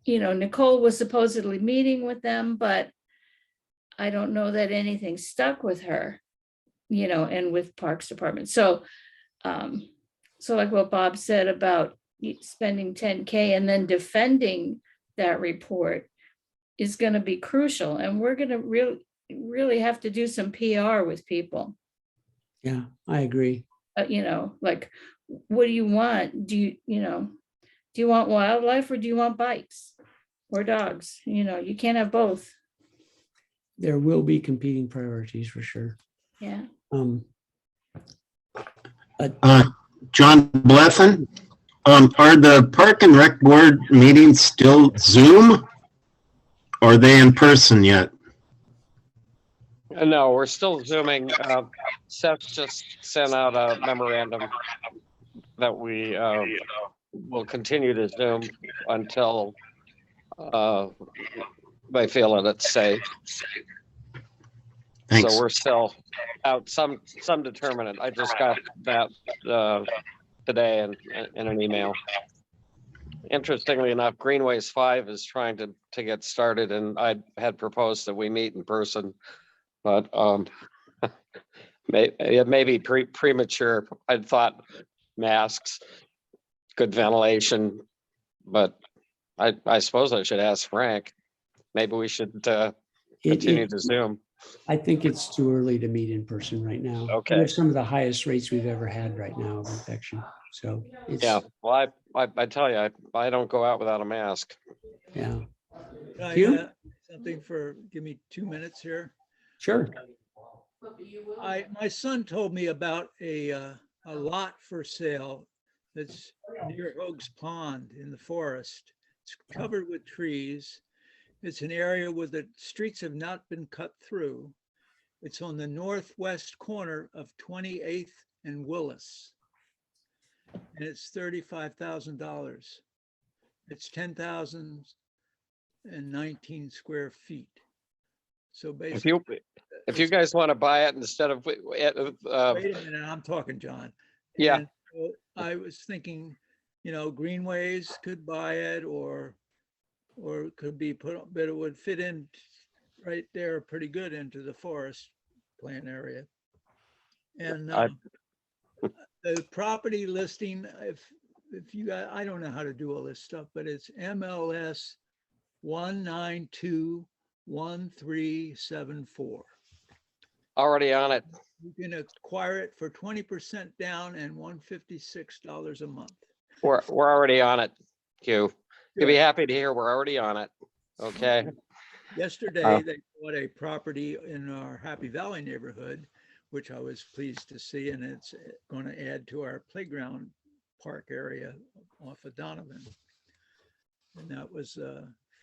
Nicole was supposedly meeting with them, but I don't know that anything stuck with her, and with Parks Department. So like what Bob said about spending $10K and then defending that report is going to be crucial. And we're going to really have to do some PR with people. Yeah, I agree. Like, what do you want? Do you want wildlife, or do you want bikes or dogs? You can't have both. There will be competing priorities for sure. Yeah. John Bleffen, are the Park and Rec Board meetings still Zoom? Or are they in person yet? No, we're still Zooming. Seth just sent out a memorandum that we will continue to Zoom until they feel that it's safe. Thanks. So we're still out some determinant. I just got that today in an email. Interestingly enough, Greenways 5 is trying to get started, and I had proposed that we meet in person, but it may be premature. I thought masks, good ventilation, but I suppose I should ask Frank. Maybe we should continue to Zoom. I think it's too early to meet in person right now. Okay. We have some of the highest rates we've ever had right now of infection. So it's, Yeah, well, I tell you, I don't go out without a mask. yeah, Can I, Hugh? give me 2 minutes here. sure. My son told me about a lot for sale that's near Hoag's Pond in the forest. It's covered with trees. It's an area where the streets have not been cut through. It's on the northwest corner of 28th and Willis. And it's $35,000. It's 10,000 119 square feet. So If basically. you guys want to buy it instead of, Wait a minute, I'm talking, John. Yeah. And so I was thinking, Greenways could buy it or it could be put, but it would fit in right there pretty good into the forest plan area. And the property listing, if you got, I don't know how to do all this stuff, but it's MLS 1921374. already on it. You can acquire it for 20% down and $156 a month. We're already on it, Hugh. You'll be Good. happy to hear we're already on it. Okay. Yesterday, they bought a property in our Happy Valley neighborhood, which I was pleased to see, and it's going to add to our playground park area off of Donovan. And that was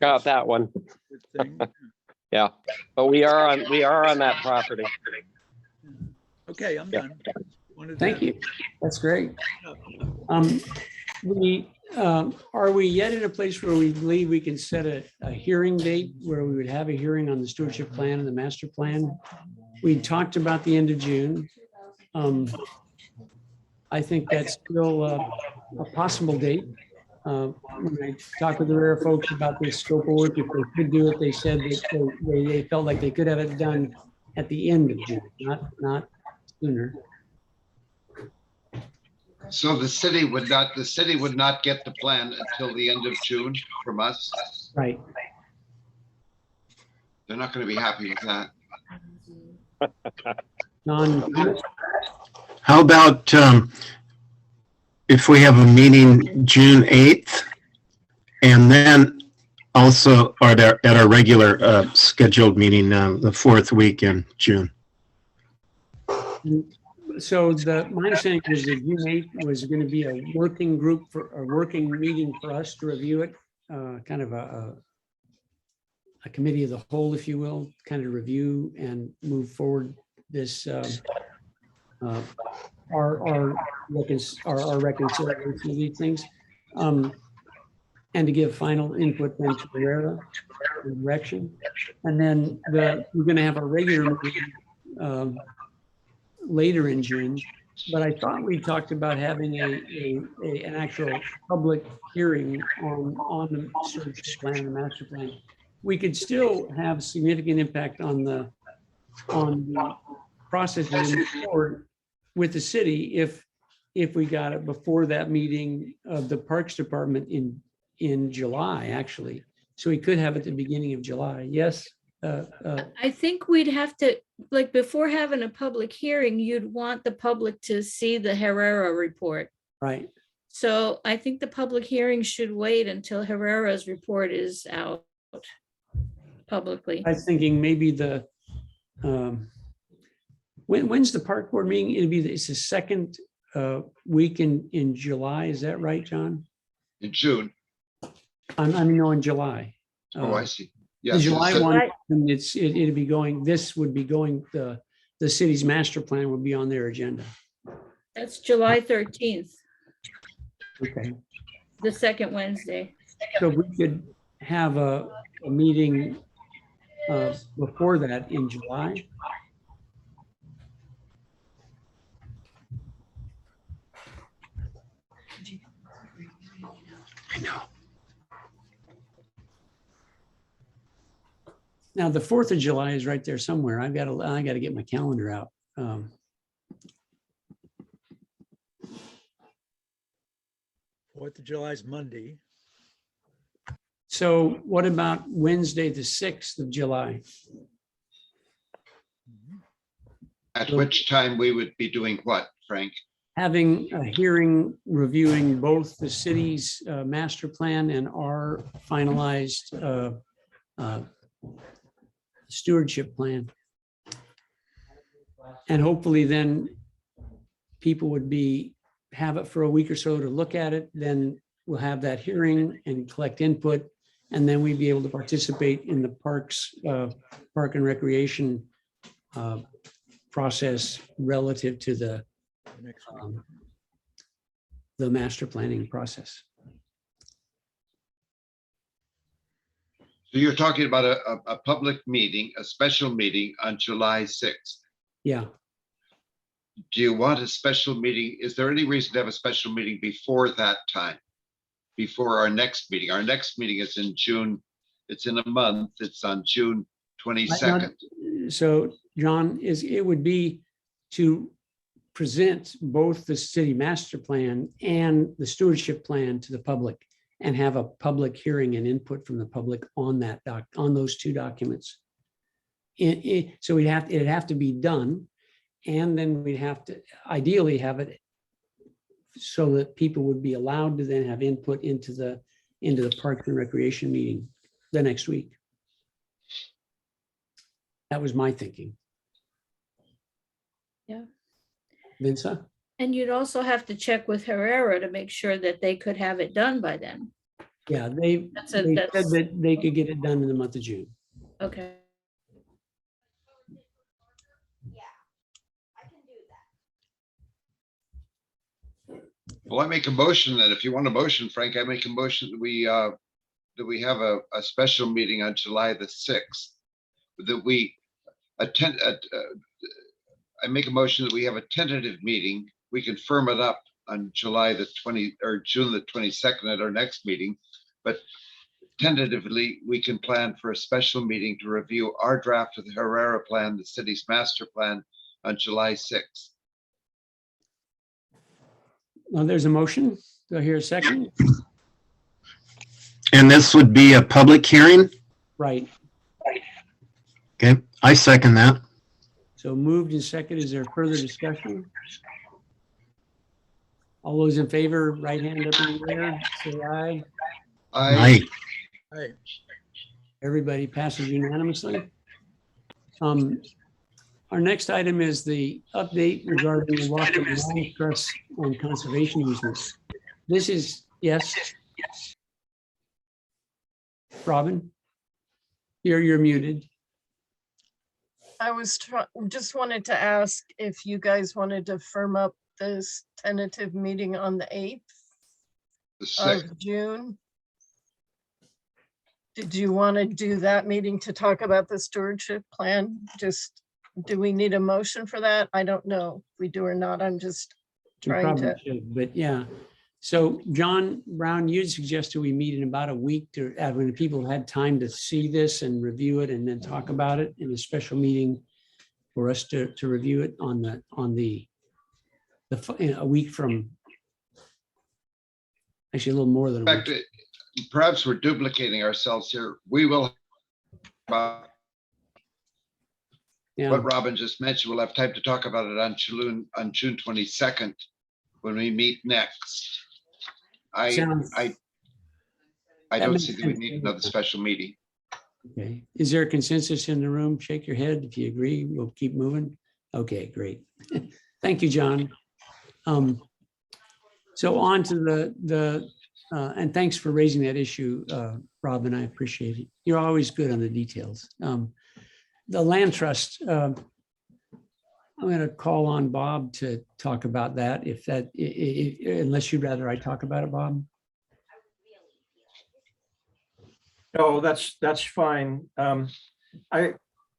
Got that one. good thing. Yeah. But we are on that property. Okay, I'm done. Thank you. That's great. Are we yet in a place where we believe we can set a hearing date where we would have a hearing on the stewardship plan and the master plan? We talked about the end of June. I think that's still a possible date. When I talked with the rare folks about this scope of work, if they could do it, they said that they felt like they could have it done at the end of June, not sooner. So the city would not get the plan until the end of June from us. Right. They're not going to be happy with that. How about if we have a meeting June 8th and then also at our regular scheduled meeting the fourth week in June? So my understanding was that June 8th was going to be a working meeting for us to review it, kind of a committee of the whole, if you will, kind of review and move forward this our reconciliation of these things, and to give final input then to Herrera direction, and then we're going to have a regular meeting later in June. But I thought we talked about having an actual public hearing on the stewardship plan, the master plan. We could still have significant impact on the process moving forward with the city if we got it before that meeting of the Parks Department in July, actually. So we could have it at the beginning of July. Yes. I think we'd have to, like, before having a public hearing, you'd want the public to see the Herrera report. Right. So I think the public hearing should wait until Herrera's report is out publicly. I was thinking maybe when's the park board meeting? It's the second week in July. Is that right, John? In June. No, in July. Oh, I see. The Yes. July so- one, and it'd be going, the city's master plan would be on their agenda. That's July 13th, Okay. the second Wednesday. So we could have a meeting before that in July. I know. Now, the 4th of July is right there somewhere. I got to get my calendar out. 4th of July is Monday. So what about Wednesday, the 6th of July? At which time we would be doing what, Frank? Having a hearing reviewing both the city's master plan and our finalized stewardship plan. And hopefully then people would have it for a week or so to look at it. Then we'll have that hearing and collect input. And then we'd be able to participate in the park and recreation process relative to the master planning process. So you're talking about a public meeting, a special meeting on July 6th. Yeah, Do you want a special meeting? Is there any reason to have a special meeting before that time? Before our next meeting? Our next meeting is in June. It's in a month. It's on June 22nd. so John, it would be to present both the city master plan and the stewardship plan to the public and have a public hearing and input from the public on that on those two documents. So it'd have to be done. And then we'd have to ideally have it so that people would be allowed to then have input into the Parks and Recreation meeting the next week. That was my thinking. Yeah. Vince? And you'd also have to check with Herrera to make sure that they could have it done by then. Yeah, they said that they could get it done in the month of June. Okay. Well, I make a motion that if you want a motion, Frank, I make a motion that we have a special meeting on July the 6th. That we attend, I make a motion that we have a tentative meeting. We can firm it up on July the 20th or June the 22nd at our next meeting. But tentatively, we can plan for a special meeting to review our draft of the Herrera plan, the city's master plan, on July 6th. Well, there's a motion. Do I hear a second? And this would be a public hearing? Right. Okay, I second that. So moved and second. Is there further discussion? All those in favor, right hand up in the air, say aye. Aye. Hey, Everybody passes unanimously. Our next item is the update regarding the Washington Land Trust on conservation easements. This is, yes. Robin? You're muted. I was just wanted to ask if you guys wanted to firm up this tentative meeting on the 8th The 6th. of June. Did you want to do that meeting to talk about the stewardship plan? Just, do we need a motion for that? I don't know if we do or not. I'm just We trying probably to, should, but yeah. So John Brown, you'd suggested we meet in about a week to, when people have had time to see this and review it and then talk about it in a special meeting for us to review it on a week from, actually a little more than In a fact, week. perhaps we're duplicating ourselves here. We will, Yeah, what Robin just mentioned, we'll have time to talk about it on June 22nd when we meet next. I Sounds- don't makes think that we sense. need another special meeting. okay. Is there a consensus in the room? Shake your head if you agree. We'll keep moving. Okay, great. Thank you, John. So on to and thanks for raising that issue, Robin. I appreciate it. You're always good on the details. The land trust, I'm going to call on Bob to talk about that unless you'd rather I talk about it, Bob. No, that's fine. I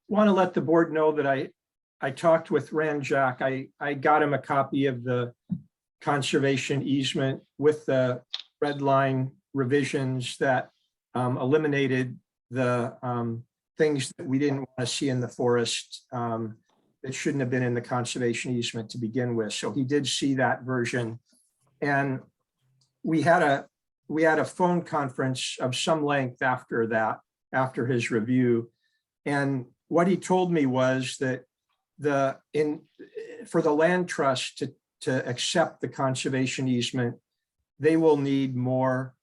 want to let the board know that I talked with Ranjak. I got him a copy of the conservation easement with the red line revisions that eliminated the things that we didn't want to see in the forest that shouldn't have been in the conservation easement to begin with. So he did see that version. And we had a phone conference of some length after that, after his review. And what he told me was that for the land trust to accept the conservation easement, they will need more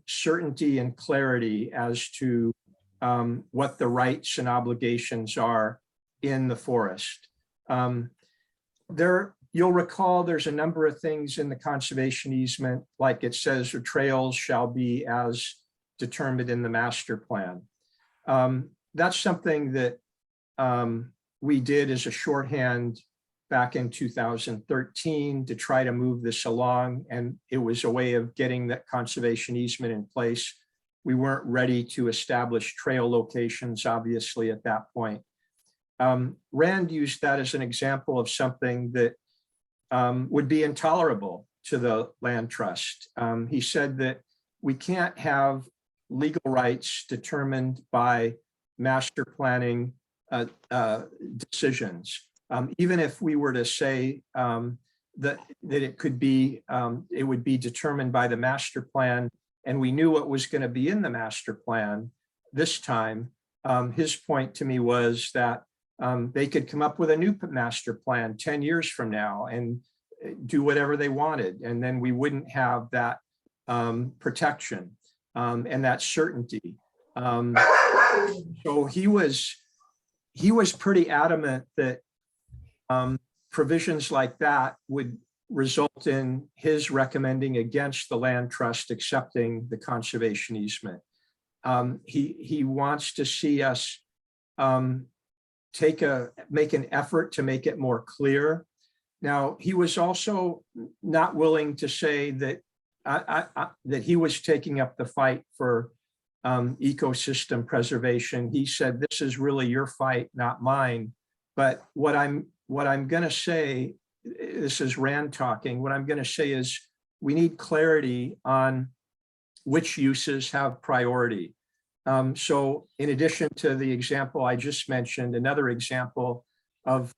certainty and clarity as to what the rights and obligations are in the forest. You'll recall there's a number of things in the conservation easement, like it says the trails shall be as determined in the master plan. That's something that we did as a shorthand back in 2013 to try to move this along. And it was a way of getting that conservation easement in place we weren't ready to establish trail locations, obviously, at that point. Rand used that as an example of something that would be intolerable to the land trust. He said that we can't have legal rights determined by master planning decisions. Even if we were to say that it could be, it would be determined by the master plan, and we knew what was going to be in the master plan this time. His point to me was that they could come up with a new master plan 10 years from now and do whatever they wanted, and then we wouldn't have that protection and that certainty. So he was pretty adamant that provisions like that would result in his recommending against the land trust accepting the conservation easement. He wants to see us make an effort to make it more clear. Now, he was also not willing to say that that he was taking up the fight for ecosystem preservation. He said, "This is really your fight, not mine." But what I'm going to say, this is Rand talking. What I'm going to say is we need clarity on which uses have priority. So in addition to the example I just mentioned, another example of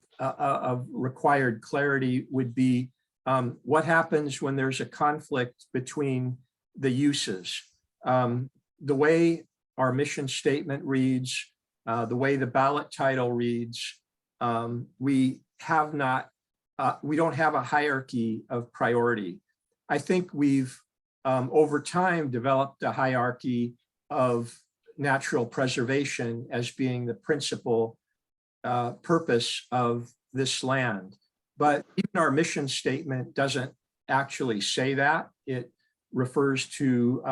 required clarity would be what happens when there's a conflict between the uses. The way our mission statement reads, the way the ballot title reads, we don't have a hierarchy of priority. I think we've over time developed a hierarchy of natural preservation as being the principal purpose of this land. But even our mission statement doesn't actually say that. It refers to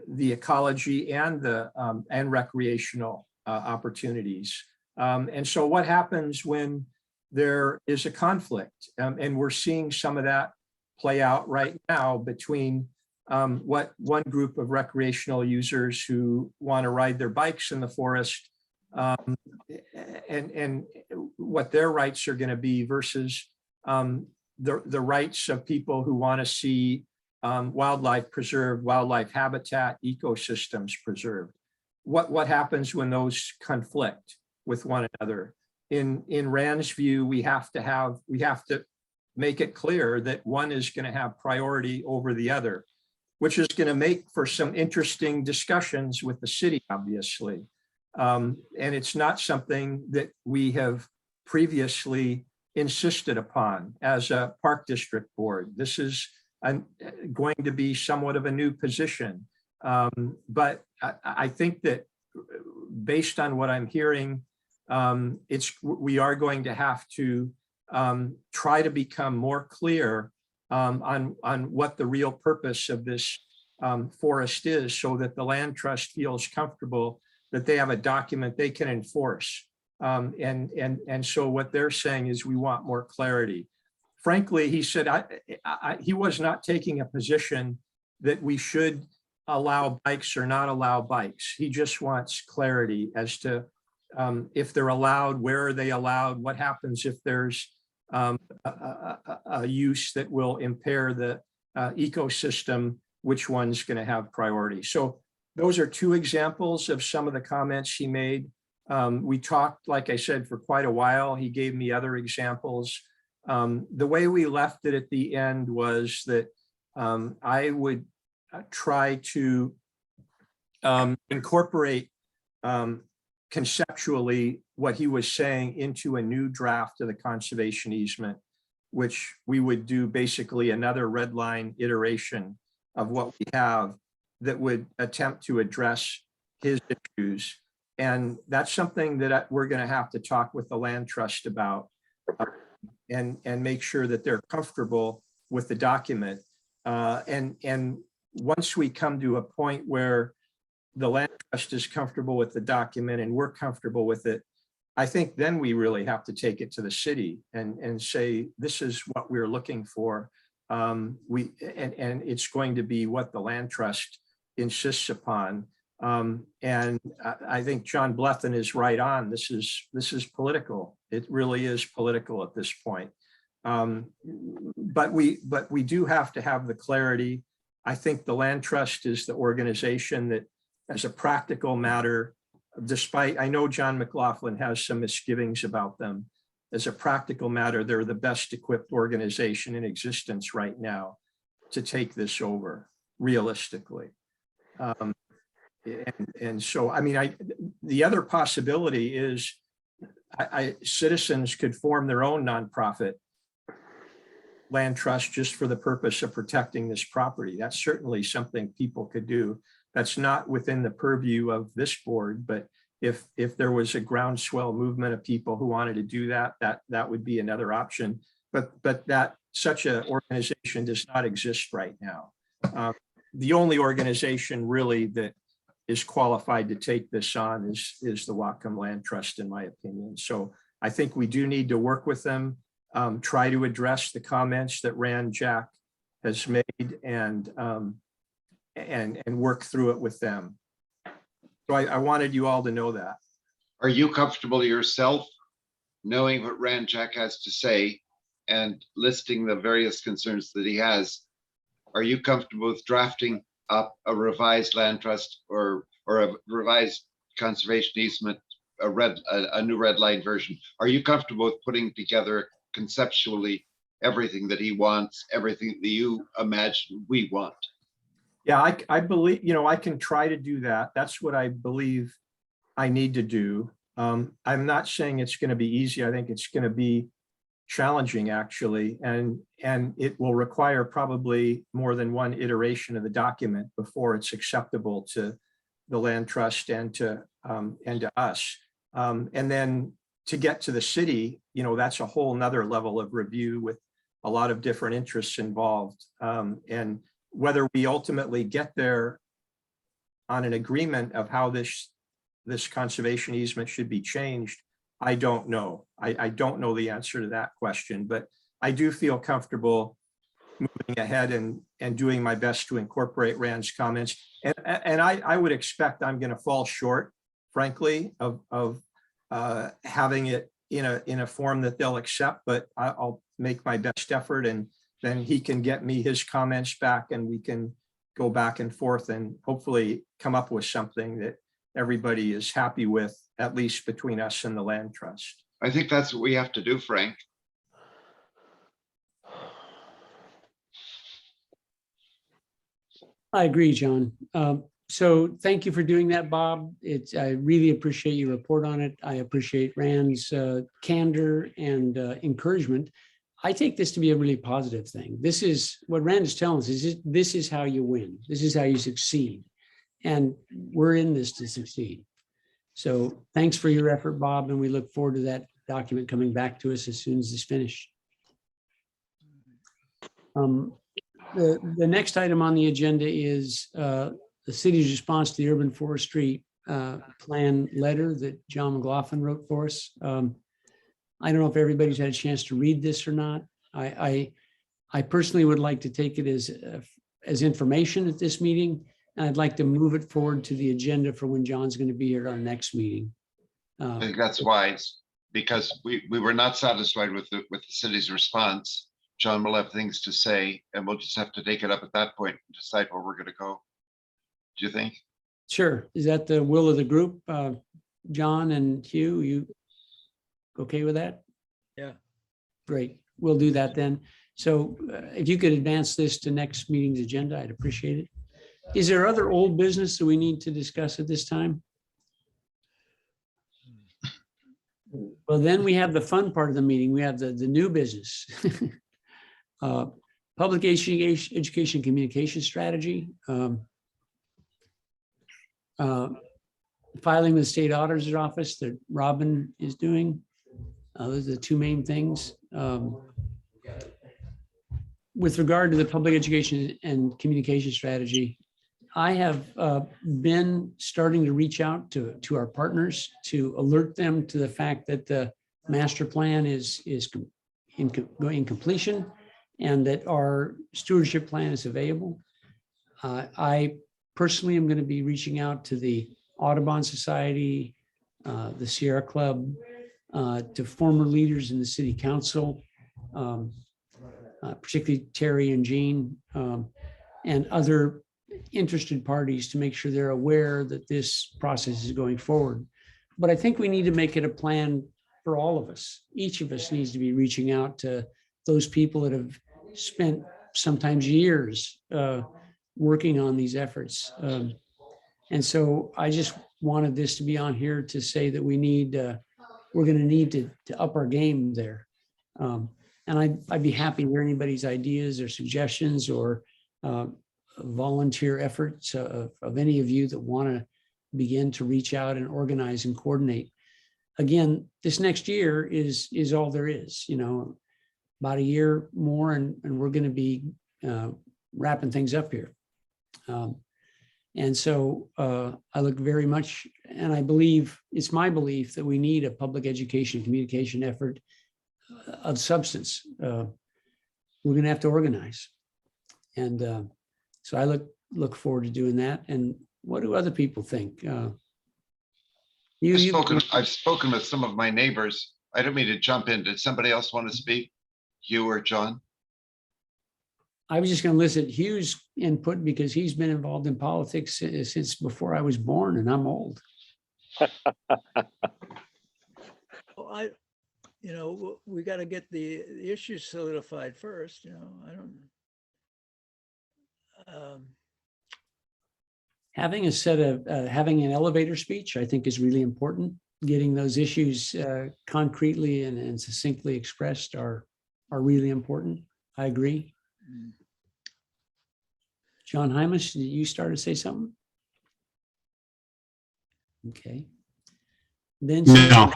the ecology and the and recreational opportunities. And so what happens when there is a conflict? And we're seeing some of that play out right now between what one group of recreational users who want to ride their bikes in the forest and what their rights are going to be versus the rights of people who want to see wildlife preserved, wildlife habitat, ecosystems preserved. What happens when those conflict with one another? In Rand's view, we have to make it clear that one is going to have priority over the other, which is going to make for some interesting discussions with the city, obviously. And it's not something that we have previously insisted upon as a park district board. This is going to be somewhat of a new position. But I think that based on what I'm hearing, we are going to have to try to become more clear on what the real purpose of this forest is, so that the land trust feels comfortable that they have a document they can enforce. And so what they're saying is we want more clarity. Frankly, he said he was not taking a position that we should allow bikes or not allow bikes. He just wants clarity as to if they're allowed, where are they allowed, what happens if there's a use that will impair the ecosystem, which one's going to have priority. So those are two examples of some of the comments he made. We talked, like I said, for quite a while. He gave me other examples. The way we left it at the end was that I would try to incorporate conceptually what he was saying into a new draft of the conservation easement, which we would do basically another red line iteration of what we have that would attempt to address his issues. And that's something that we're going to have to talk with the land trust about and make sure that they're comfortable with the document. And once we come to a point where the land trust is comfortable with the document and we're comfortable with it, I think then we really have to take it to the city and say, this is what we're looking for. And it's going to be what the land trust insists upon. And I think John Blethyn is right on. This is political. It really is political at this point. But we do have to have the clarity. I think the Land Trust is the organization that, as a practical matter, despite, I know John McLaughlin has some misgivings about them, as a practical matter, they're the best equipped organization in existence right now to take this over realistically. And so, I mean, the other possibility is citizens could form their own nonprofit land trust just for the purpose of protecting this property. That's certainly something people could do. That's not within the purview of this board, but if there was a groundswell movement of people who wanted to do that, that would be another option. But that such an organization does not exist right now. The only organization really that is qualified to take this on is the Whatcom Land Trust, in my opinion. So I think we do need to work with them, try to address the comments that Rand Jack has made, and work through it with them. So I wanted you all to know that. Are you comfortable yourself knowing what Rand Jack has to say and listing the various concerns that he has? Are you comfortable with drafting up a revised land trust or a revised conservation easement, a new red line version? Are you comfortable with putting together conceptually everything that he wants, everything that you imagine we want? Yeah, I believe, I can try to do that. That's what I believe I need to do. I'm not saying it's going to be easy. I think it's going to be challenging, actually, and it will require probably more than one iteration of the document before it's acceptable to the land trust and to us. And then to get to the city, that's a whole nother level of review with a lot of different interests involved. And whether we ultimately get there on an agreement of how this conservation easement should be changed, I don't know. I don't know the answer to that question, but I do feel comfortable moving ahead and doing my best to incorporate Rand's comments. And I would expect I'm going to fall short, frankly, of having it in a form that they'll accept, but I'll make my best effort, and then he can get me his comments back and we can go back and forth and hopefully come up with something that everybody is happy with, at least between us and the land trust. I think that's what we have to do, Frank. I agree, John. So thank you for doing that, Bob. I really appreciate your report on it. I appreciate Rand's candor and encouragement. I take this to be a really positive thing. This is what Rand is telling us, is this is how you win. This is how you succeed. And we're in this to succeed. So thanks for your effort, Bob, and we look forward to that document coming back to us as soon as it's finished. The next item on the agenda is the city's response to the urban forestry plan letter that John McLaughlin wrote for us. I don't know if everybody's had a chance to read this or not. I personally would like to take it as information at this meeting. And I'd like to move it forward to the agenda for when John's going to be here at our next meeting. I think that's wise, because we were not satisfied with the city's response. John will have things to say, and we'll just have to take it up at that point and decide where we're going to go. Do you think? Sure. Is that the will of the group? John and Hugh, you okay with that? Yeah. Great. We'll do that then. So if you could advance this to next meeting's agenda, I'd appreciate it. Is there other old business that we need to discuss at this time? Well, then we have the fun part of the meeting. We have the new business. Public education communication strategy. Filing with the state auditor's office that Robin is doing. Those are the two main things. With regard to the public education and communication strategy, I have been starting to reach out to our partners to alert them to the fact that the master plan is in completion and that our stewardship plan is available. I personally am going to be reaching out to the Audubon Society, the Sierra Club, to former leaders in the city council, particularly Terry and Jean, and other interested parties to make sure they're aware that this process is going forward. But I think we need to make it a plan for all of us. Each of us needs to be reaching out to those people that have spent sometimes years working on these efforts. And so I just wanted this to be on here to say that we need, we're going to need to up our game there. And I'd be happy to hear anybody's ideas or suggestions or volunteer efforts of any of you that want to begin to reach out and organize and coordinate. Again, this next year is all there is, you know, about a year more, and we're going to be wrapping things up here. And so I look very much, and I believe, it's my belief that we need a public education communication effort of substance. We're going to have to organize. And so I look forward to doing that. And what do other people think? I've spoken with some of my neighbors. I don't mean to jump in. Did somebody else want to speak? Hugh or John? I was just going to listen to Hugh's input because he's been involved in politics since before I was born, and I'm old. Well, we got to get the issues solidified first, Having a set of, having an elevator speech, I think is really important. Getting those issues concretely and succinctly expressed are really important. I agree. John Hymas, did you start to say something? Okay. Then No.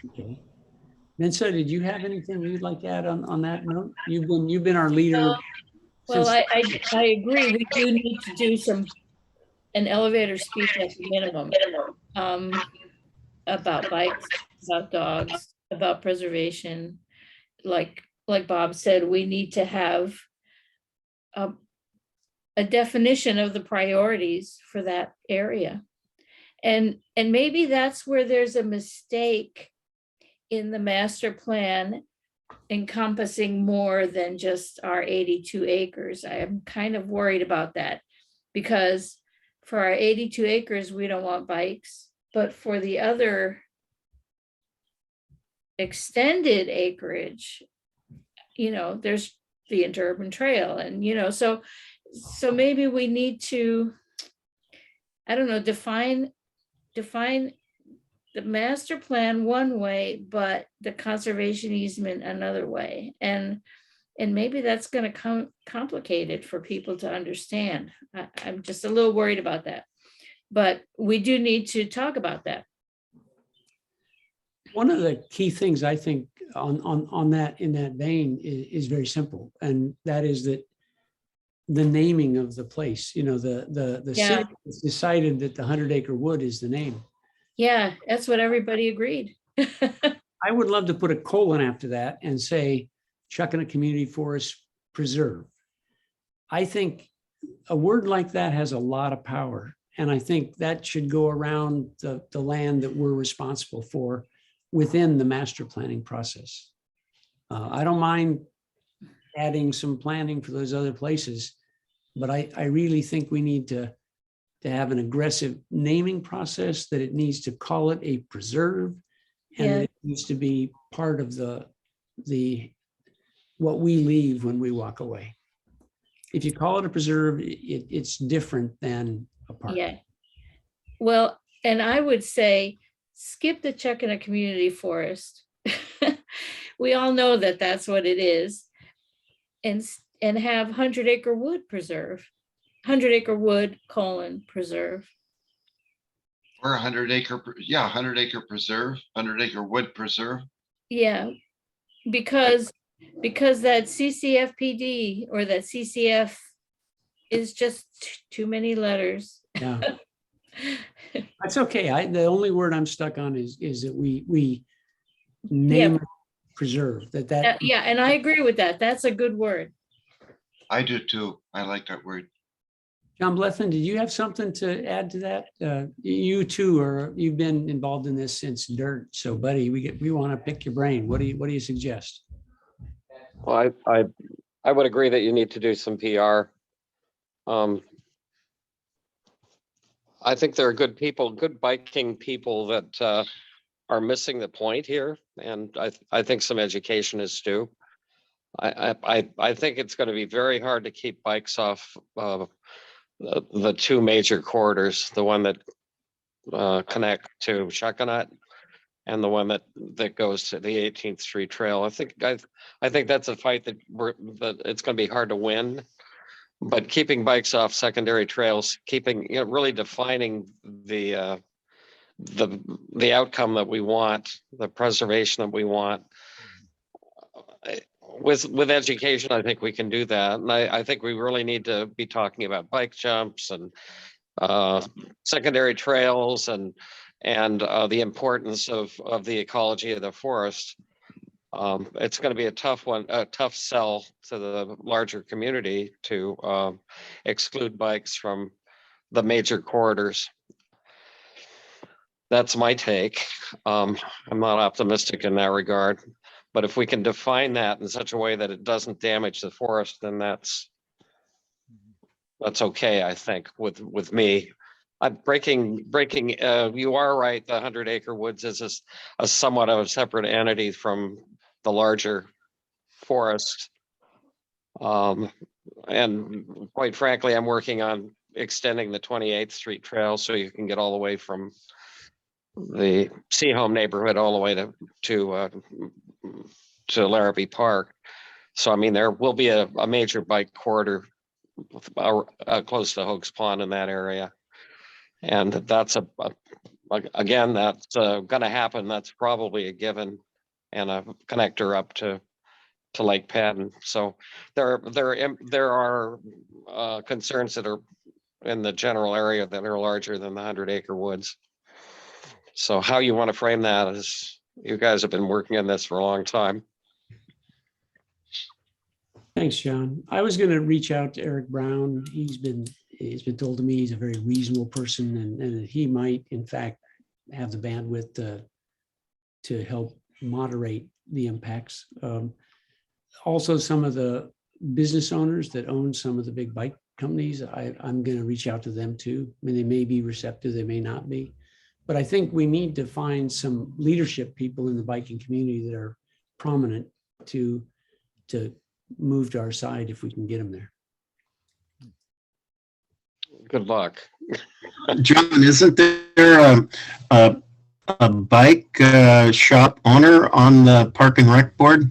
Okay. Mensa, did you have anything you'd like to add on that note? You've been our leader. Well, since- I agree. We do need to do an elevator speech at the minimum, about bikes, about dogs, about preservation. Like Bob said, we need to have a definition of the priorities for that area. And maybe that's where there's a mistake in the master plan encompassing more than just our 82 acres. I am kind of worried about that, because for our 82 acres, we don't want bikes, but for the other extended acreage, there's the interurban trail, and so maybe we need to, I don't know, define the master plan one way, but the conservation easement another way. And maybe that's going to come complicated for people to understand. I'm just a little worried about that, but we do need to talk about that. One of the key things I think on that, in that vein, is very simple, and that is that the naming of the place, the Yeah. city has decided that the 100-acre wood is the name. Yeah, that's what everybody agreed. I would love to put a colon after that and say Chuckanut Community Forest Preserve. I think a word like that has a lot of power, and I think that should go around the land that we're responsible for within the master planning process. I don't mind adding some planning for those other places, but I really think we need to have an aggressive naming process, that it needs to call it a preserve, and that it needs to be part of the what we leave when we walk away. If you call it a preserve, it's different than a park. Yeah. Well, and I would say skip the Chuckanut Community Forest. We all know that that's what it is, and have 100-acre wood preserve. 100-acre wood preserve. Or 100-acre, 100-acre preserve, 100-acre wood preserve. Yeah, because that CCFPD or that CCF is just too many letters. Yeah. That's okay. The only word I'm stuck on is that we name it preserve, that. Yeah, and I agree with that. That's a good word. I do too. I like that word. John Blethyn, did you have something to add to that? You too, or you've been involved in this since dirt. So buddy, we want to pick your brain. What do you suggest? Well, I would agree that you need to do some PR. I think there are good people, good biking people that are missing the point here, and I think some education is due. I think it's going to be very hard to keep bikes off the two major corridors, the one that connect to Chuckanut and the one that goes to the 18th Street Trail. I think that's a fight that it's going to be hard to win. But keeping bikes off secondary trails, keeping, really defining the outcome that we want, the preservation that we want. With education, I think we can do that. And I think we really need to be talking about bike jumps and secondary trails and the importance of the ecology of the forest. It's going to be a tough sell to the larger community to exclude bikes from the major corridors. That's my take. I'm not optimistic in that regard, but if we can define that in such a way that it doesn't damage the forest, then that's okay, I think, with me. Breaking. You are right. The 100-acre woods is a somewhat of a separate entity from the larger forest. And quite frankly, I'm working on extending the 28th Street Trail so you can get all the way from the Seahome neighborhood all the way to Larrabee Park. So, I mean, there will be a major bike corridor close to Hoax Pond in that area. And that's again, that's going to happen. That's probably a given, and a connector up to Lake Patton. So there are concerns that are in the general area that are larger than the 100-acre woods. So how you want to frame that is, you guys have been working on this for a long time. Thanks, John. I was going to reach out to Eric Brown. It's been told to me he's a very reasonable person, and he might, in fact, have the bandwidth to help moderate the impacts. Also, some of the business owners that own some of the big bike companies, I'm going to reach out to them too. I mean, they may be receptive, they may not be. But I think we need to find some leadership people in the biking community that are prominent to move to our side if we can get them there. Good luck. John, isn't there a bike shop owner on the Park and Rec board?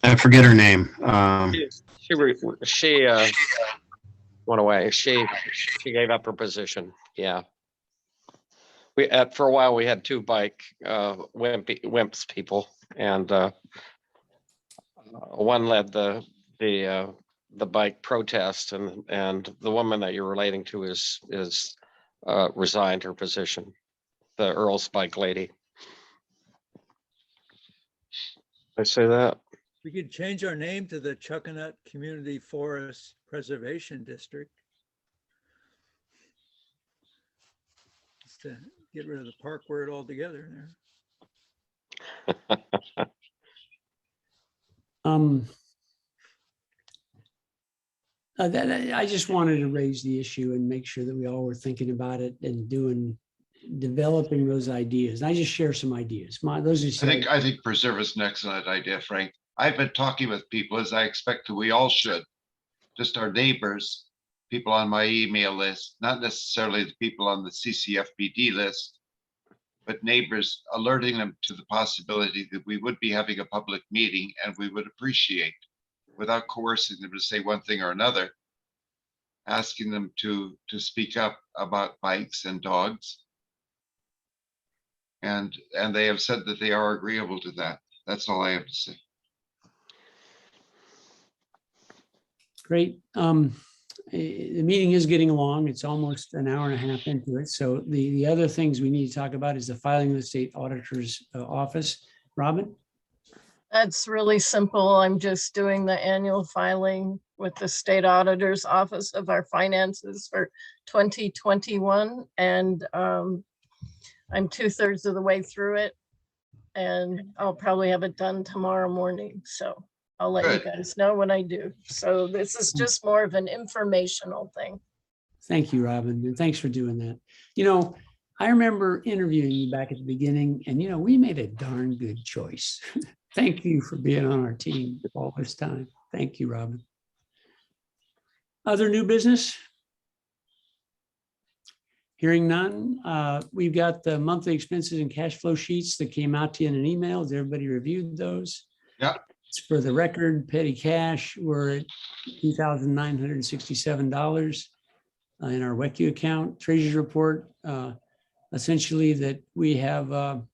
I forget her name. She went away. She gave up her position. Yeah. For a while we had two bike wimps people, and one led the bike protest, and the woman that you're relating to is resigned her position, the Earl's bike lady. I say that. We could change our name to the Chuckanut Community Forest Preservation District. Just to get rid of the park word altogether there. I just wanted to raise the issue and make sure that we all were thinking about it and developing those ideas. And I just share some ideas. I think preserve is an excellent idea, Frank. I've been talking with people, as I expect we all should, just our neighbors, people on my email list, not necessarily the people on the CCFBD list, but neighbors, alerting them to the possibility that we would be having a public meeting, and we would appreciate, without coercing them to say one thing or another, asking them to speak up about bikes and dogs. And they have said that they are agreeable to that. That's all I have to say. Great. The meeting is getting along. It's almost an hour and a half into it. So the other things we need to talk about is the filing of the state auditor's office. Robin? That's really simple. I'm just doing the annual filing with the state auditor's office of our finances for 2021. And I'm 2/3 of the way through it. And I'll probably have it done tomorrow morning. So I'll let you Good. guys know when I do. So this is just more of an informational thing. Thank you, Robin, and thanks for doing that. You know, I remember interviewing you back at the beginning, and you know, we made a darn good choice. Thank you for being on our team all this time. Thank you, Robin. Other new business? Hearing none, we've got the monthly expenses and cash flow sheets that came out to you in an email. Has everybody reviewed those? Yeah. For the record, petty cash, we're at $2,967 in our WECU account. Treasurer's report, essentially that we have an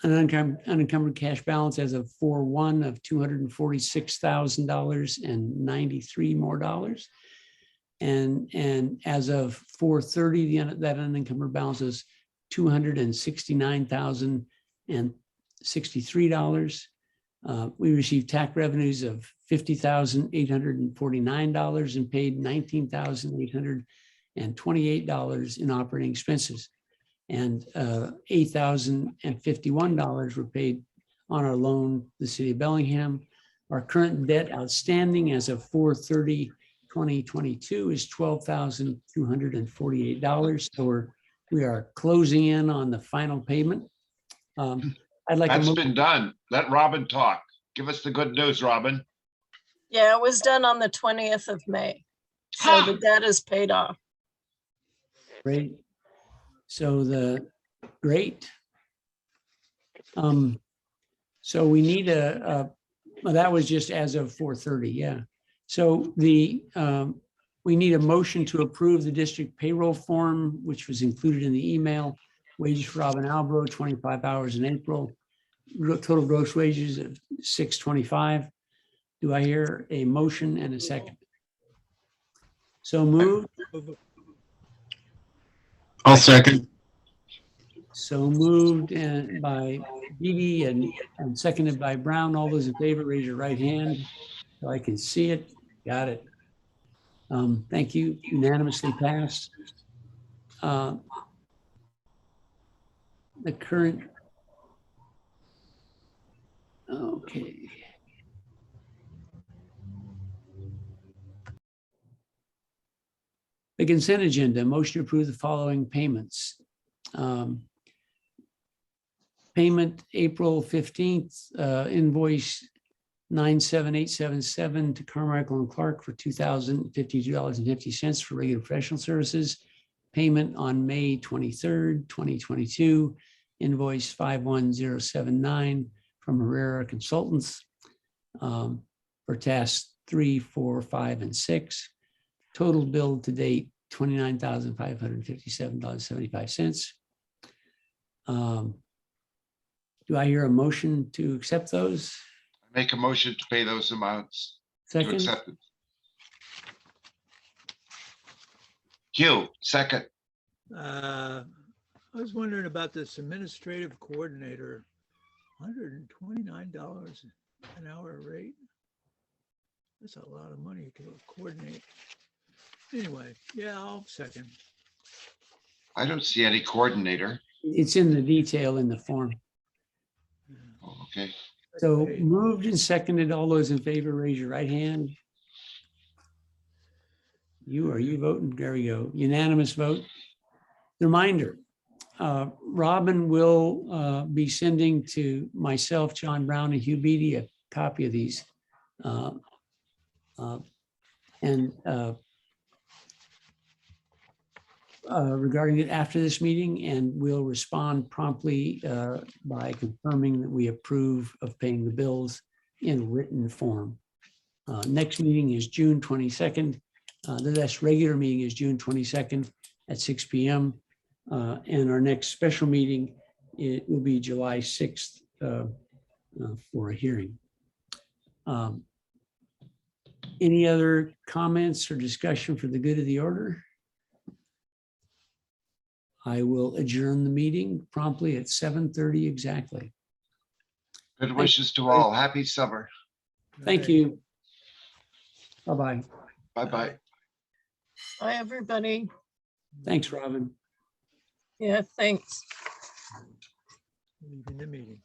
unencumbered cash balance as of 4/1 of $246,093 more dollars. And as of 4/30, that unencumbered balance is $269,063. We received tax revenues of $50,849 and paid $19,828 in operating expenses. And $8,051 were paid on our loan, the city of Bellingham. Our current debt outstanding as of 4/30/2022 is $12,248. So we are closing in on the final payment. I'd like That's to been done. Let Robin talk. Give us the good news, Robin. Yeah, it was done on the 20th of May. So the debt is paid off. Great. So great. So we need well, that was just as of 4/30, yeah. So we need a motion to approve the district payroll form, which was included in the email. Wages for Robin Albro, 25 hours in April. Total gross wages of $625. Do I hear a motion and a second? So moved. I'll second. So moved and by Beebe and seconded by Brown. All those in favor, raise your right hand so I can see it. Got it. Thank you. Unanimously passed. The current. Okay. The consent agenda, motion to approve the following payments. Payment April 15th, invoice 97877 to Carmichael and Clark for $2,052.50 for regular professional services. Payment on May 23rd, 2022, invoice 51079 from Herrera Consultants for tasks 3, 4, 5, and 6. Total bill to date, $29,557.75. Do I hear a motion to accept those? Make a motion to pay those amounts. To Second, accept it. Q, second. I was wondering about this administrative coordinator, $129 an hour rate. That's a lot of money to coordinate. Anyway, yeah, I'll second. I don't see any coordinator. it's in the detail in the form. Oh, okay. So moved and seconded. All those in favor, raise your right hand. Are you voting? There we go. Unanimous vote. Reminder, Robin will be sending to myself, John Brown, and Hugh Beatty a copy of these. Regarding it after this meeting, and we'll respond promptly by confirming that we approve of paying the bills in written form. Next meeting is June 22nd. The next regular meeting is June 22nd at 6 p.m. And our next special meeting, it will be July 6th for a hearing. Any other comments or discussion for the good of the order? I will adjourn the meeting promptly at 7:30 exactly. Good wishes to all. Happy summer. Thank you. Bye-bye. Bye-bye. Bye, everybody. Thanks, Robin. Yeah, thanks. Leaving the meeting.